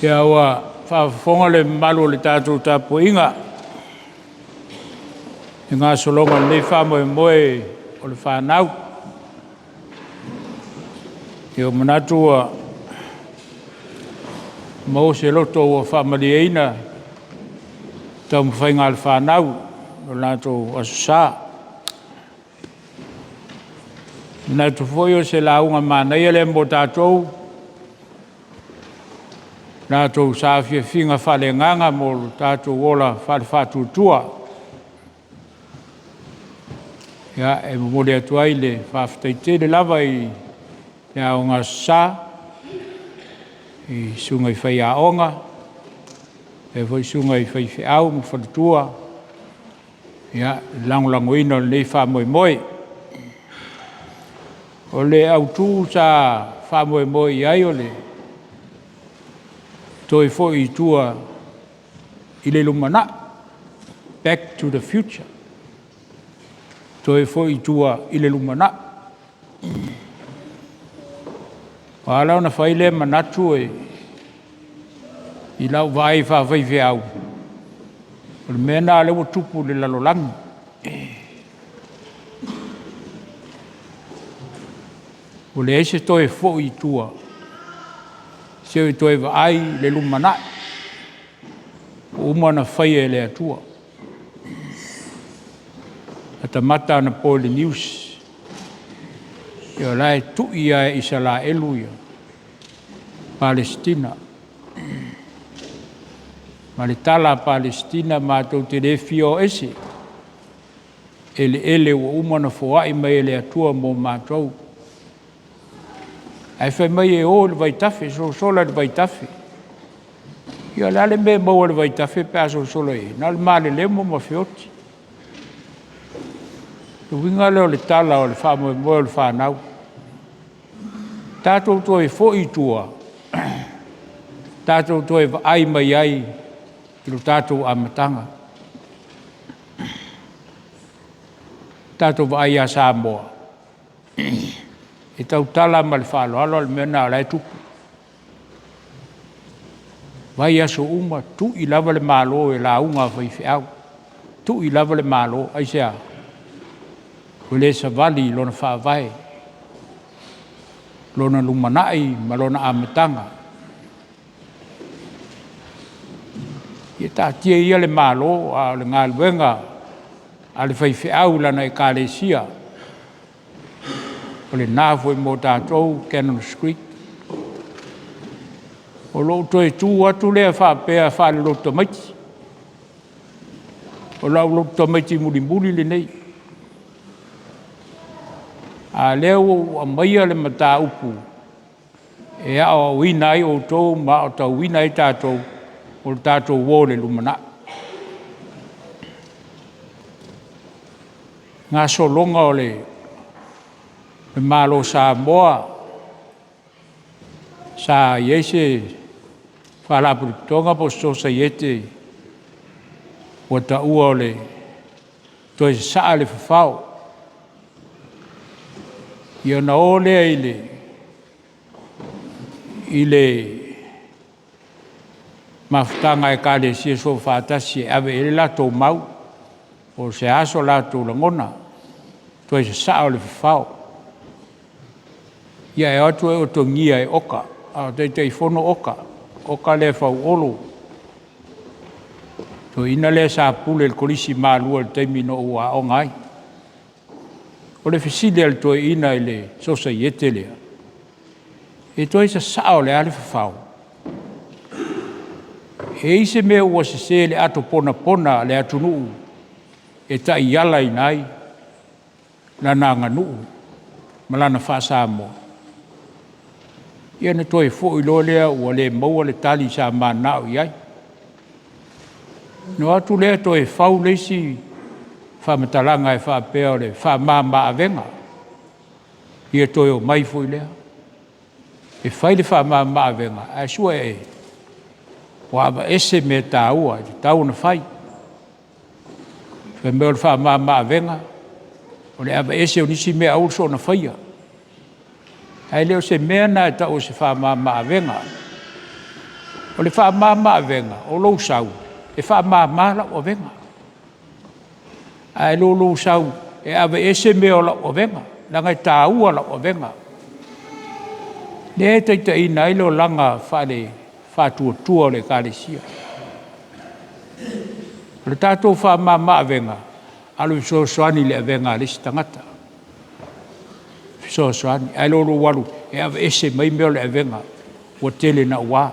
Ia ua whaafonga le malu le tātou Tapua'i e ngā solonga le wha moe o le Fanau. E o manatu a mau se loto o Muli'agatele tau mwhainga le Fanau o lātou asusā. Nā tu foi o se launga mānei le mo tātou Nā tō sāwhia whinga whale nganga mō tātou ola whale whātutua. Ia, e mōre atu ai le whawhitaitere lava i te aonga sā, i sunga i whai aonga, e whai sunga i whai whiau mo whanatua, ia, langolango ino le wha moe moe. O le au tū sa wha moe moe i ai o le, toi fo i tua i le lumana, Back to the Future. Toi fo i tua i le lumana. O alau na whaile manatu e i lau vai whawhai whiau. O le mena lewa tupu le lalolangi. O le ese toi fo i tua. Seo i toi vai le lumana. O umana whai e le atua. Ata mata na Pole News. Ia lai tui ia isa la elu ia. Palestina. Ma le tala Palestina mātou te refi o ese. Ele o umana Foa'i mai le atua mō mātou. Ai whai mai e o le Veitafi, so sola le Veitafi. Ia lale me maua le Veitafi pe aso sola e. Nā le male lemo ma whioti. Winga leo le tala o le whamoe moe o le Fanau. Tātou toi fo i tua. Tātou toi ai mai ai i lo tātou amatanga. Tātou ai a Samoa. E tau tala ma le whaaloalo le mena alai tupu. Vai aso uma tu i lava le malo e la unga vai whiau. Tu i lava le malo, ai sea. O le sa vali lona whaavai. Lona lumanai ma lona amatanga. Ia tā tia ia le malo a le ngā luenga a le whaiwhiau lana e kālesia. O le nāwhoi mō tātou Cannon Street. O lo toi tū atu lea whapea whale Lotu Tamaiti. O lau Lotu Tamaiti muli le nei. A leo a maia le mata upu. E a o winai o tō ma o tau winai tātou o tātou wō le lumana. Ngā solonga o le malo Samoa sa Iesu Fa'apotopotoga po Ietti o ta ua o le toi sa le Fa'apotopotoga. Ia na o lea i le mafutanga e kālesia so whātasi e awe ele lato mau o se aso lato langona toi se sa o le Fa'apotopotoga. Ia e atu e o tongia e oka, a te fono oka le whau olo. To ina le sa pule le kolisi mālua le teimi no ua o ngai. O le fisile al toi ina i le Iesu lea. E toi sa sao le ale whawhau. E ise mea ua se le ato pona le atu nuu. E ta i ala i nai. Lana anga nuu. Malana whaasa mo. Ia na toi fo i lo lea ua le maua le tali sa manao i ai. No atu lea toi whau leisi whamatalanga e whapea o le whamama avenga. Ia toi o mai fo i lea. E whai le whamama avenga. A sua e waba ese me tā ua. Tau na whai. Wha mea o le whamama avenga. O le aba ese o nisi mea aurso na whaia. Ai leo se mea na e tau se whamama avenga. O le whamama avenga, o lou sau, e whamama la o venga. Ai lou sau, e ave ese mea la o venga, langa e tā ua la o venga. Ne te ina ilo langa whātua le kālesia. Le tātou whamama avenga, alu so soani le avenga lisi tangata. So soani, ai lolo walu, e ave ese mai meo le avenga, o tele na ua.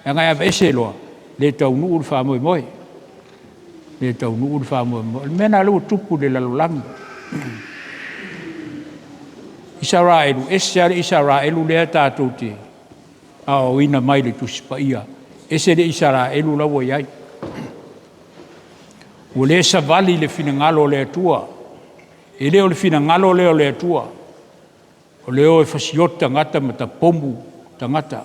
e ngai ave ese loa le tau nuu le whāmoe moe le tau nuu le whāmoe moe mena lua tupu le lalolangi Israelu ese ale Israelu lea tātou te ao ina mai le tusi pa ia ese le Israelu laua iai o le savali le finangalo le atua e leo le finangalo leo le atua o leo e fasiota ngata ma tapomu tangata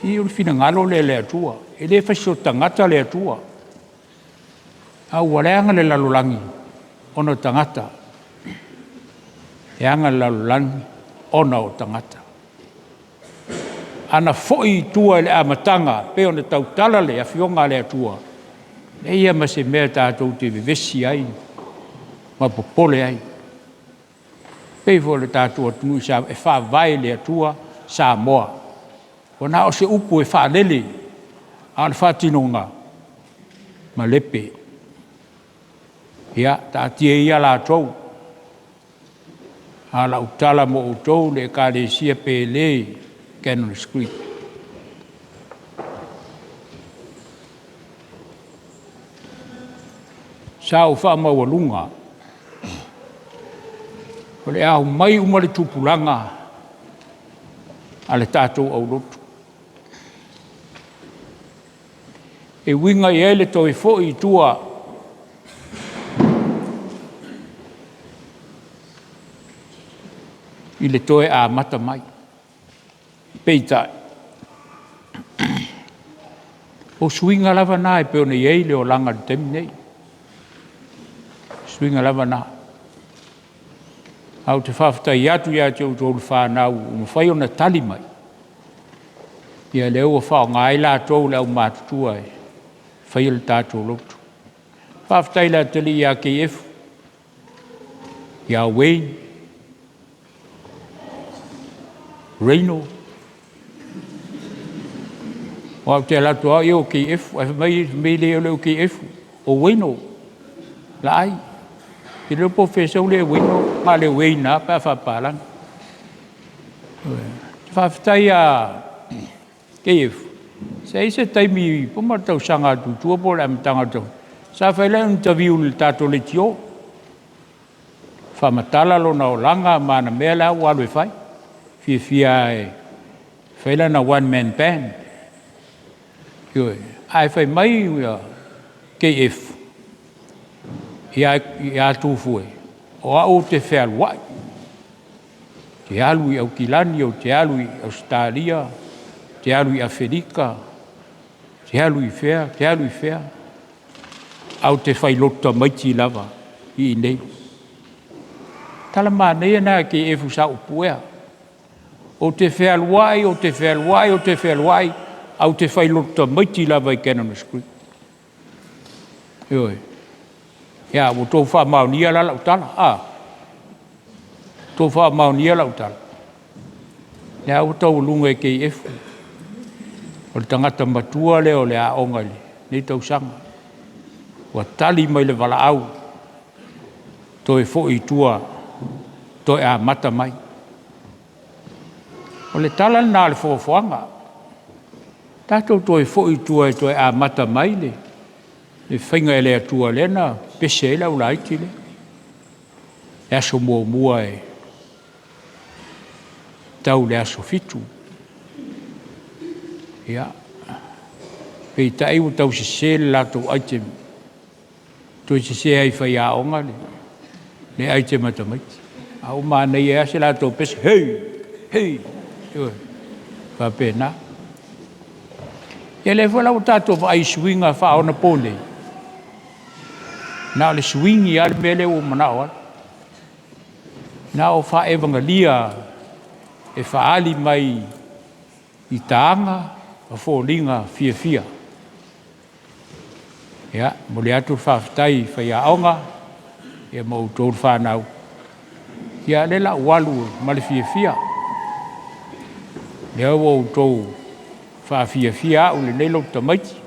i o le finangalo le atua e le fasiota ngata le atua au waleanga le lalolangi ono tangata e anga le lalolangi ona o tangata ana fo'i tua le amatanga pe ona tautala le afionga le atua e ia ma se mea tātou te vevesi ai ma popole ai pei fo le tātou atunu sa e whāwai le atua Samoa o nā o se upu e whālele a le whātinonga ma lepe ia tātia ia lātou a la utala mo utou le kālesia pele Canon Street sa o whaamawalunga o le au mai uma le tupulanga a le tātou au lotu e winga i ele toi fo'i tua i le toe a mata mai peitai o swinga lava nā e peo nei eile o langa le temi nei swinga lava nā au te whawhatai atu ia te utolu Fanau unu whai ona tali mai ia leo o whao ngai la tau leo mātutua e whai le tātou lotu whawhatai la tali ia ke efu ia Wayne Reino o au te latu au eo ke efu e mai leo leo ke efu o Wayne la ai i leo profesau le Wayne ma le Wayne pa whapalang whawhatai a ke efu se ise taimi poma tau sanga tutua po le amatanga tau sa whaile un taviu le tātou le tio whamatala lo na o langa ma na mea la walu e whai fiafia e whaila na one man band ai whai mai ke efu ia tūfue o au te whaalwai te alu i au Kilani o te alu i Australia te alu i Afrika te alu i whea au te whai Lotu Tamaiti lava i nei tala mā nei ana ke efu sa upuea o te whaalwai au te whai Lotu Tamaiti lava i Canon Street ioi ia o tō whamaunia la lautala tō whamaunia lautala ia o tau lunga e kei efu o le tangata matua leo le aonga le nei tau sanga ua tali mai le Vala'au to e fo'i tua to e Amata mai o le tala nā le fofoanga tātou to e fo'i tua e to e Amata mai le whainga e le atua lena Pese e lau laiti le e aso mua e tau le aso fitu ia peitai o tau se le latou aitem to se ai whai aonga le aitem atamaiti au mānei e ase latou Pese hei whapena e le whala o tātou ai swinga whaona pōnei na le swingi al mele o manao na o fa evangelia e faali mai i taanga a fōlinga fiafia ia mo le atu whawhatai whai aonga e mo utou Fanau ia le la walu ma le fiafia le o utou fiafia o le nei Lotu Tamaiti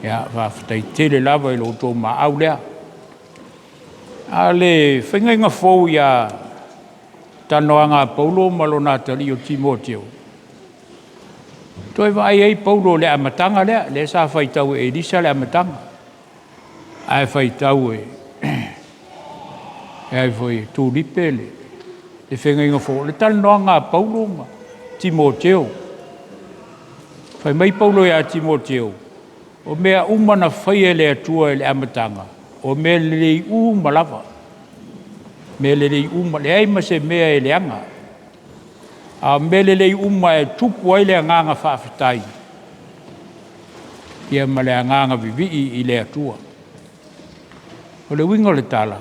ia whawhatai tele lava i Lotu Ma'au lea a le whaingainga fōu ia tanoanga Paulo malo nā tali o Timoteo Toi vai ai Paulo le amatanga le sa faitau e Elisa le amatanga. Ai faitau e ai foi tulipe le whenga fo le tal noanga Paulo ma Timoteo. Fai mai Paulo e a Timoteo. O mea umana whaia le atua le amatanga. O mea le malava. Mea le le aima se mea e le anga. A mea le e tupu ai le anganga whaafitai. Ia ma le anganga vivi I le atua. O le wingo le tala.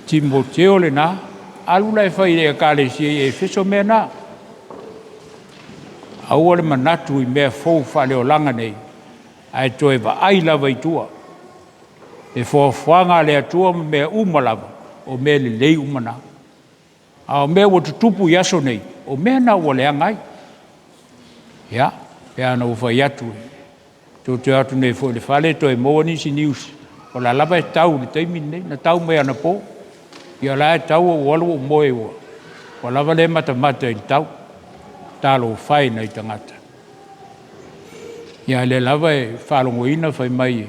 Timoteo le na. Alula e whai le kale si e fiso mea na. Aua le manatu I mea fau whale o langa nei. Ai toe wa ai lava I tua. E whanga le atua mea umalava. O mea le lei umana. A o mea o tutupu I aso nei. O mea na ua le angai. Ia. E ana uwhai atu. Tō te atu nei fo le whale toi moa nisi news. O la lava e tau le taimi nei. Na tau mea na po. Ia la e tau o walu o moe ua. O lava le mata I tau. Talo whai nei tangata. Ia le lava e whalongo ina whai mai.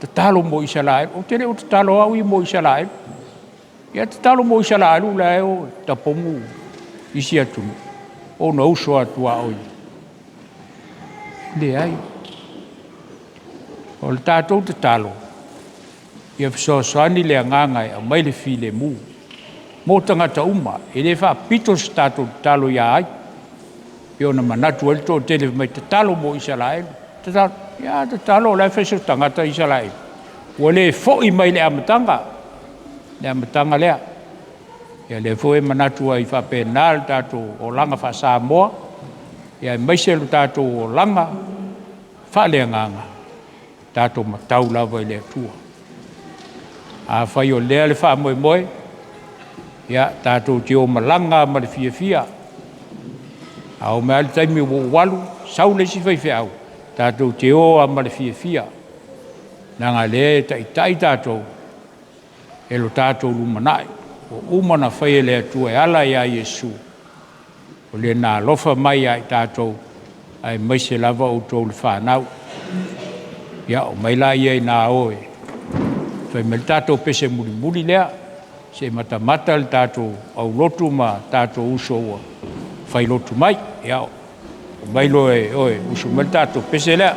Tatalo mo isa lae. O tere o tatalo au I mo isa lae. Ia tatalo mo isa lae. Lula e o tapongu. Isi atu. O na uso atua oi. Le ai. O le tātou tatalo. Ia fisoasoani le angangai a mai le fi le mu. Mo tangata uma. E le wha pito sa tātou tatalo ia ai. E ona manatu el tō tele mai tatalo mo isa lae. Ia tatalo lai wheso tangata isa lae. Ua le fo'i mai le amatanga. Le amatanga lea. Ia le fo'i manatu ai wha penal tātou o langa wha Samoa. Ia mai selu tātou o langa wha le anganga. Tātou matau lava I le atua. A whai o lea le wha moe moe. Ia tātou te o malanga ma le fiafia. A o mea le taimi o walu, sau le si whai au. Tātou te o a ma le fiafia. Nanga le tai tātou. E lo tātou lumanai. O umana whai le atua e ala ia Iesu. O le nā lofa mai ai tātou. Ai mai se lava o tō le Fanau. Ia o mai la ia I nā oe. Whai me le tātou pese muli lea. Se mata le tātou au lotu ma tātou uso ua. Whai lotu mai. Ia o mai loe oe uso me le tātou pese lea.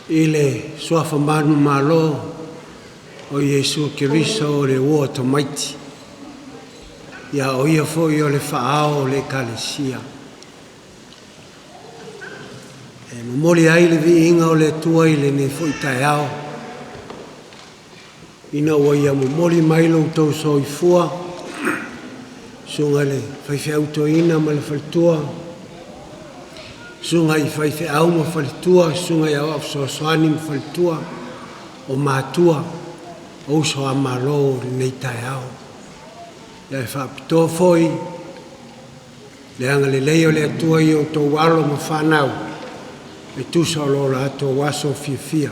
i le suafa manu malo o Iesu Kiriso o le Lotu Tamaiti. Ia o ia fo'i o le Fa'aau o le Ekalesia. E mamoli ai le vi'inga o le atua i le ne fo'i taeao. Ina ua ia mamoli mai loutou soifua. Sunga le faifeautoina ma le falitua. Sunga i faifeau ma falitua. Sunga i au afsoasoani ma falitua. O mātua. O uso a malo le nei taeao. Ia e whaapitoa foi. Le anga le leo le atua i o tō walo ma Fanau. E tusa o lola ato waso fiafia.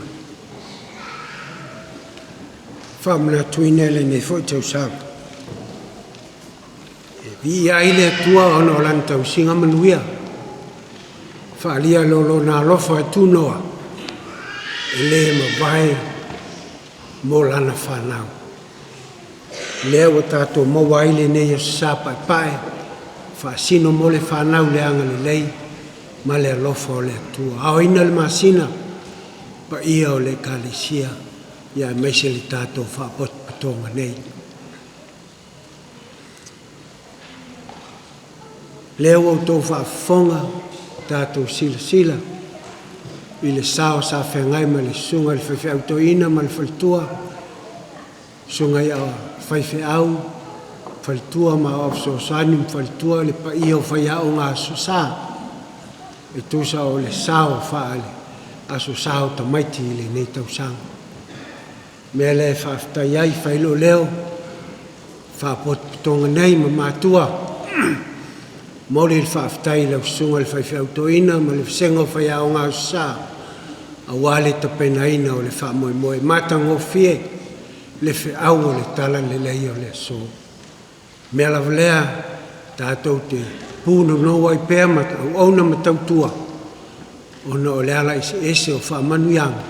Whamana tuine le ne foi tau sāka. Vi ai le atua ona o lana tau singa manuia. Whaalia lolo nā lofa e tūnoa. E le ma vai mo lana Fanau. Lea o tātou maua ai le nei o sāpai pae. Whaasino mo le Fanau le anga le lei. Ma le alofa o le atua. Ao ina le masina. Pa ia o le Ekalesia. Ia meise le tātou Fa'apotopotoga nei. Leo o tō whaafonga tātou sila. I le sao sa whengai ma le sunga le whaiwhautoina ma le whalitua. Sunga i awa whaiwhau. Whalitua ma o afsosani ma whalitua le pa ia o whaiao ngā sosa. E tūsa o le sao whaale. Aso sao tamaiti i le nei tausanga. Mea le whaafitai ai whailo leo. Fa'apotopotoga nei ma mātua. Mori le whaafitai lau sunga le whaiwhautoina ma le whengo whaiao ngā sa. A wale tapenaina o le whaamoemoe. Mātango fie le whiau o le tala le lei o le aso. Mea lavalea tātou te pūno noa i pēr mata au auna matautua. Ona o le ala ese o whaamanuianga.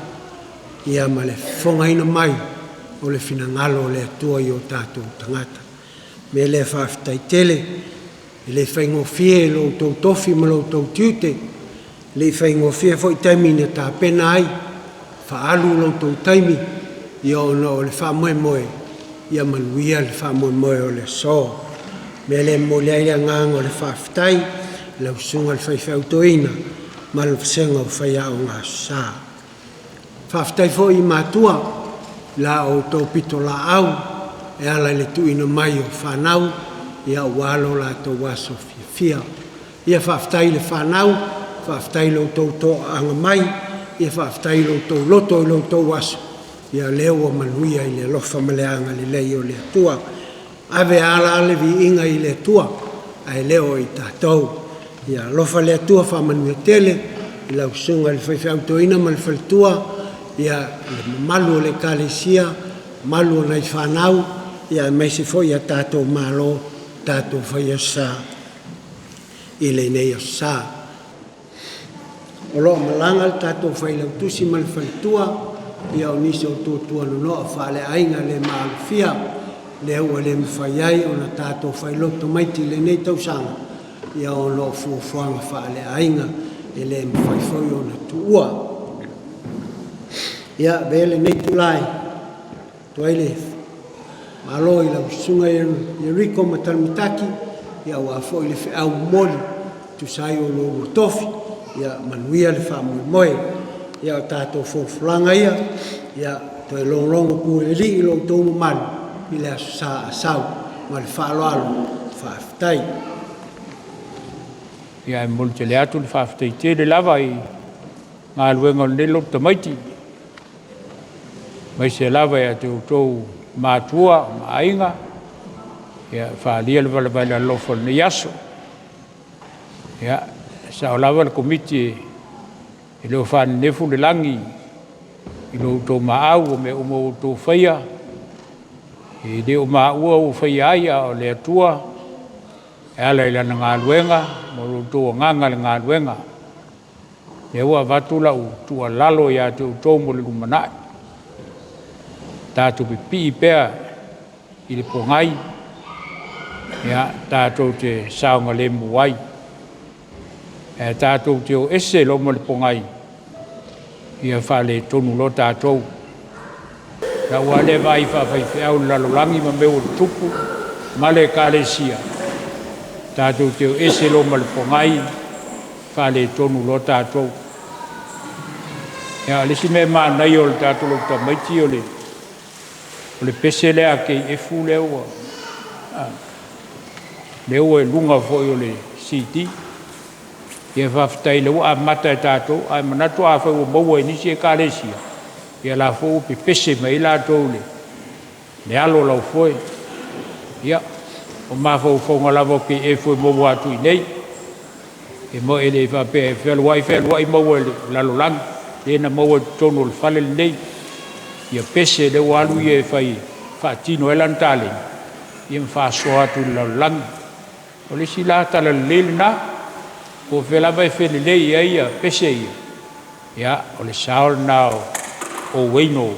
Ia ma le whongaina mai o le finangalo o le atua i o tātou tangata. Me le whaafitai tele, le whaingofie lo tau tofi ma lo tau tiute, le whaingofie fo i taimi na tā pena ai, whaalu lo tau taimi, i o le whaamoemoe, ia manuia le whaamoemoe o le so. Me le moleaia ngang o le whaafitai, lau sunga le whaiwhautoina, ma le whasenga o whaiao ngā sā. Whaafitai fo i mātua, la o tō pito La'au, e ala le tuina mai o Fanau, ia walo la tō waso fiafia. Ia whaafitai le Fanau, whaafitai lo tō anga mai, ia whaafitai lo tō loto i lo tō waso. Ia leo o manuia i le lofa maleanga le lei o le atua. Ave ala le vi inga i le atua, ai leo i tātou. Ia lofa le atua Muli'agatele, i lau sunga le whaiwhautoina ma le whalitua, ia le malu o le Ekalesia, malu o nei Fanau, ia meise fo ia tātou malo, tātou whaia sā, i le nei o sā. O loa malanga le tātou whailau Tusi ma le whalitua, ia o nisi o tōtua nonoa whaale ainga le maalofia, le ua le mwhaiai o na tātou Lotu Tamaiti le nei tausanga, ia o lo fuafuanga whaale ainga, e le mwhaifoi o na tuua. Ia vele nei Tutula'i, tuaile, malo i lau sunga i riko matalamitaki, ia ua fo i le whiau moli, tusai o lo tofi, ia manuia le whaamoemoe, ia o tātou fōwhulanga ia toi longlongo pūreli i lo tōmu manu, i le aso sā asau, ma le whaaloalo, whaafitai. Ia e molte le atu le whaafitai te le lava i ngā luenga le Lotu Tamaiti. Mai se lava ia te utou mātua, maainga, ia whaalia le wala alofa le Iesu. Ia, sa o lava le komiti i leo whaane nefu le langi, i lo utou maau o me umo utou whaia, i leo maua o whaia aia o le atua, e ala i lana ngā luenga, mo lo utou nganga le ngā luenga. E ua vatula u tua lalo ia te utou mo le lumanai. Tātou pipi i pēr i le pongai, ia tātou te saunga le muai. E tātou te o ese lo mo le pongai, ia whale tonu lo tātou. Na wale vai whawhaiwhau lalolangi ma meo tupu, male kālesia. Tātou teo ese lo malipongai, whale tonu lo tātou. Ia lesi me maa nei o le tātou Lotu Tamaiti o le pese lea kei e fu leo. Leo e lunga foi o le siti. Ia whaftai leo Amata e tātou, ai manatu a whau maua e nisi e kālesia. Ia la fo pe pese mai la tole le alo lau foi ia o ma fo lava ke e foi mo atu nei e mo ele fa pe fel mo la lo lang e na mo tono le fale nei ia pese le walu e fai fa tino elantale ia fa so atu la lang o le sila tala le na o fela vai fel nei ia pese ia o le saul now o weino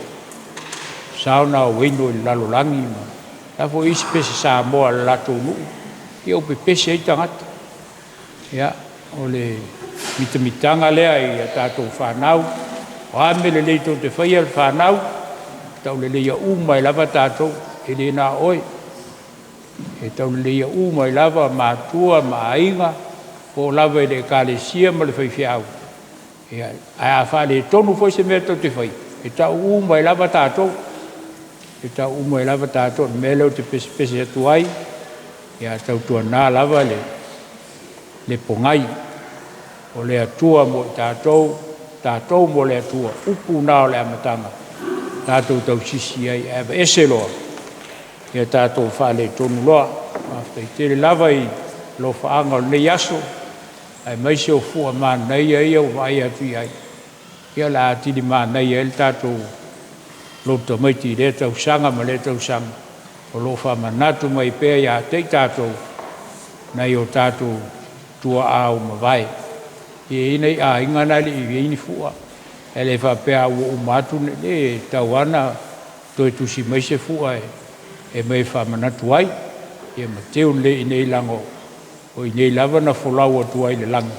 sauna o weino i lalolangi ma la fo isi pese Samoa la tonu ia o pe pese i tangata ia o le mitamitanga lea i tātou Fanau o amele leito te whaia le Fanau tau le leia uma i lava tātou e le na oi e tau le leia uma i lava mātua ma ainga o lava i le kālesia ma le fiafia ia a whale tonu foi se mea tau te whaia e tau uma i lava tātou, me leo te pese atuai, ia tau tua nā lava le pongai, o le atua mo tātou mo le atua, upu nā o le amatanga, tātou tau sisi ai, eva ese loa, ia tātou whale tonu loa, Veitiiti lava i Alofa'aga o le Iesu, ai maise o fua mā nei ai au vai atu ai. Ia la atili mānei e le tātou Lotu Tamaiti le tau sanga ma le tau sanga. O lo whamanatu mai pēr ia tei tātou nei o tātou tua au ma vai. I nei a inga nai i ini fua. E le whapea ua umatu le tau ana toi tusi mai se fua e mai whamanatu ai. Ia ma teo le i nei lango. O i nei lava na folau atu ai le langa.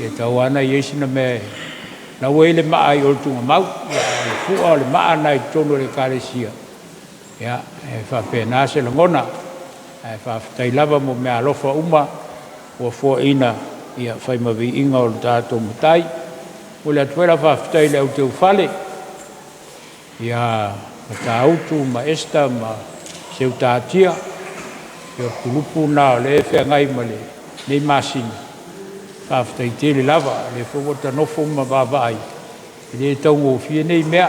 Ia tau ana i esina me na wele maa i oltunga mau, le fua le maa nai tono le kālesia. Ia, e whapena se langona, e whaftai lava mo mea alofa uma, ua Foa'ina, ia whaimawi inga o le tātou matai, o le atuela whaftai le au te Ulufale, ia ma tā autu, ma esta, ma seu tātia, ia kulupu nā o le e ngai ma le nei masini. Whaftai tele lava, le whawata nofo ma wawai. Le taungo fie nei mea.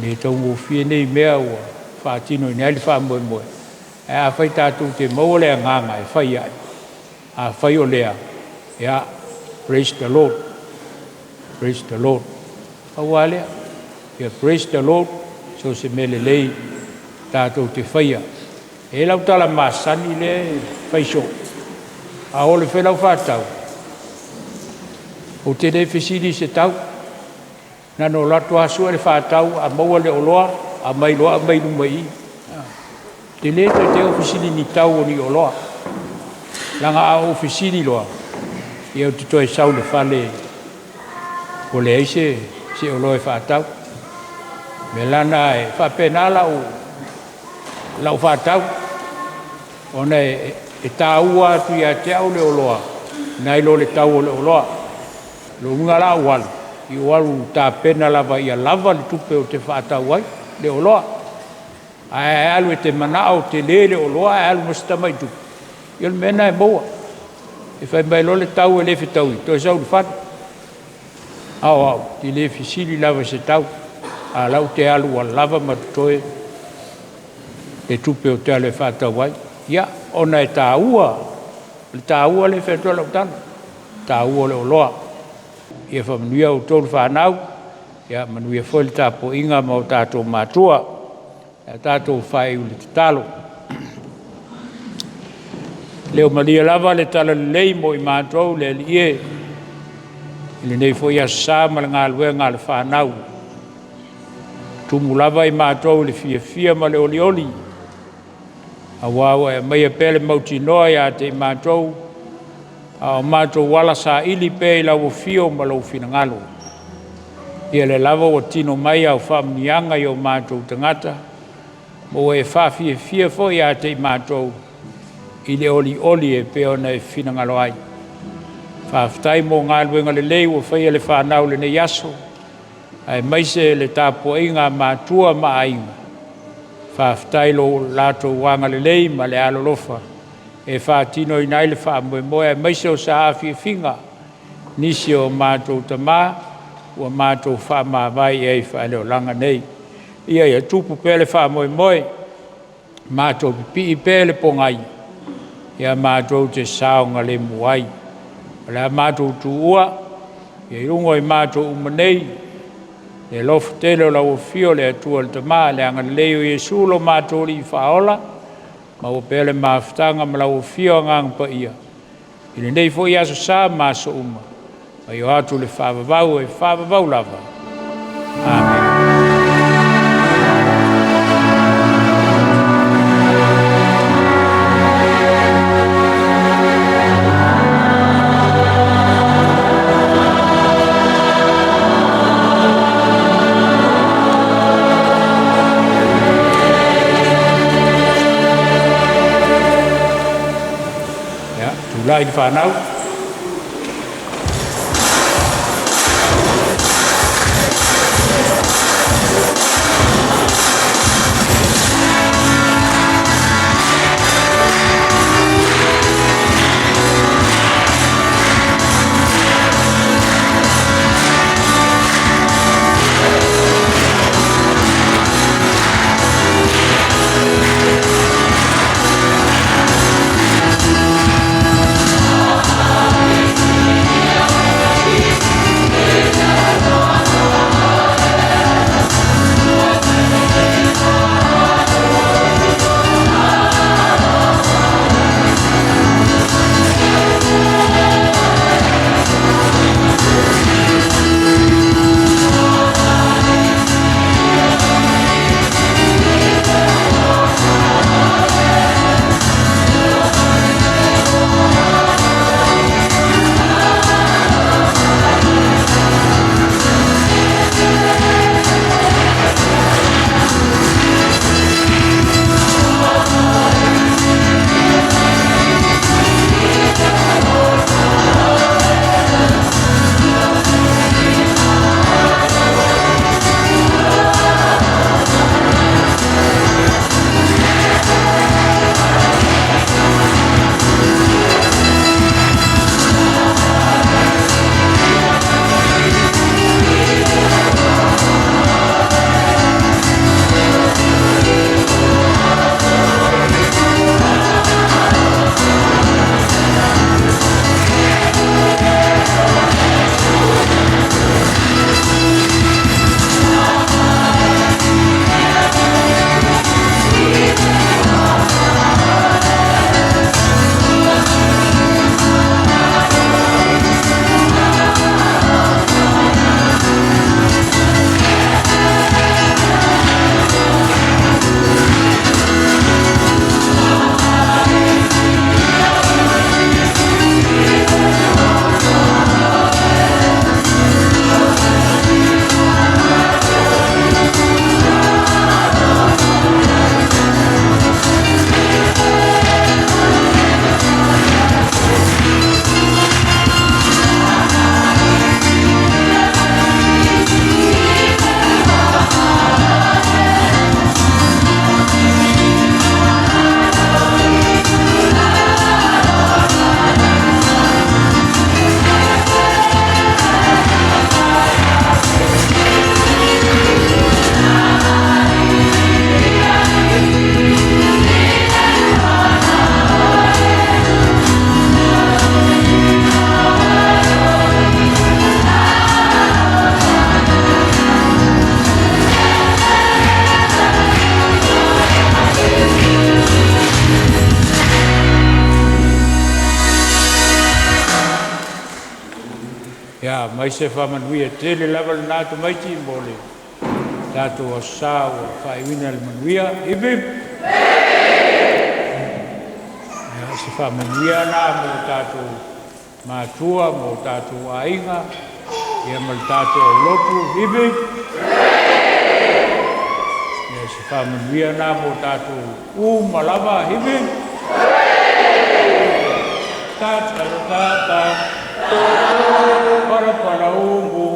Le taungo fie nei mea ua whaatino i neali whamoe moe. E a whai tātou te maua lea nganga e whai ai. A whai o lea. Ia, praise the Lord. Praise the Lord. Aua lea. Ia, praise the Lord. So se mele lei tātou te whaia. E lau tala masani le whai so. A ole whenau whātau. O te Laufesilia'i se tau. Nano latu asua le whātau, a maua le oloa, a mai loa, a mai lumai. Te leto te Laufesilia'i ni tau o ni oloa. Langa a Laufesilia'i loa. I au te toi sau le whale. O le eise, se oloa e whātau. Me lana e whapena lau whātau. Ona e tāua atu ia te au le oloa, nai lo le tau o le oloa. Lo unga la walu, i walu tā pena lava ia lava le tupe o te whaatau ai, le oloa. Ai alu e te manao te le oloa, ai alu masta mai tupe. Ia le mena e moa. E whai mai lo le tau e le whetau i, toi sau le whana. Au, ti le Laufesilia'i lava se tau, a lau te alu a lava matutoe, le tupe o te alu e whaatau ai. Ia, ona e tāua le whetua lau tana, tāua le oloa. Ia whamanuia o tōru Fanau, ia manuia foi le Tapua'i ma o tātou mātua, ia tātou whae u le Tatalo. Leo malia lava le tala lei mo i mātou le lie, le nei foi asa ma le ngā lue ngā le Fanau. Tumu lava i mātou le fiafia ma le oli. Awawa e mai pele mauti noa ia te mātou, a mātou wala sa ili pe i lau fio ma lau fina ngalo. Ia le lava o tino mai au whaamnianga i o mātou tangata. Mo e whawhiawhia fo i a te mātou i le oli e peona e whinangalo ai. Whawhtai mō ngā luenga le lei o whaia le whanau le ne yaso. Ai maise le Tapua'i ngā mātua maainga. Whawhtai lo lato wanga le lei ma le alolofa. E whaatino i nai le whaamoe moe maise o sa hawhiawhinga. Nisi o mātou tamā. Ua mātou whaamawai e whaeleo langa nei. Ia ia tupu pēle whaamoe moe, mātou pipi pēle pongai. Ia mātou te saonga le muai. Ala mātou tu ua, ia irungo i mātou umanei, le Laufesilia'i la uafio le atua le tamā, le anga leo Iesu lo mātou li whaola, ma ua pēle mawhtanga ma la uafio ngang pa ia. Ile nei fo ia so sa māso uma. Ai o atu le whaavavau e whaavavau lava. Amen. Ja, Tutula'i le Fanau. Ya, mai se whamanuia tele lava le nā tamaiti mo le tātou o sā o Faitauina le manuia. Iwi! Ya, se whamanuia nā mo tātou mātua, mo tātou ainga, Ia mal tātou lopu hivi. Ia se whamanuia nā mo tātou malava hivi. Tata, para ungu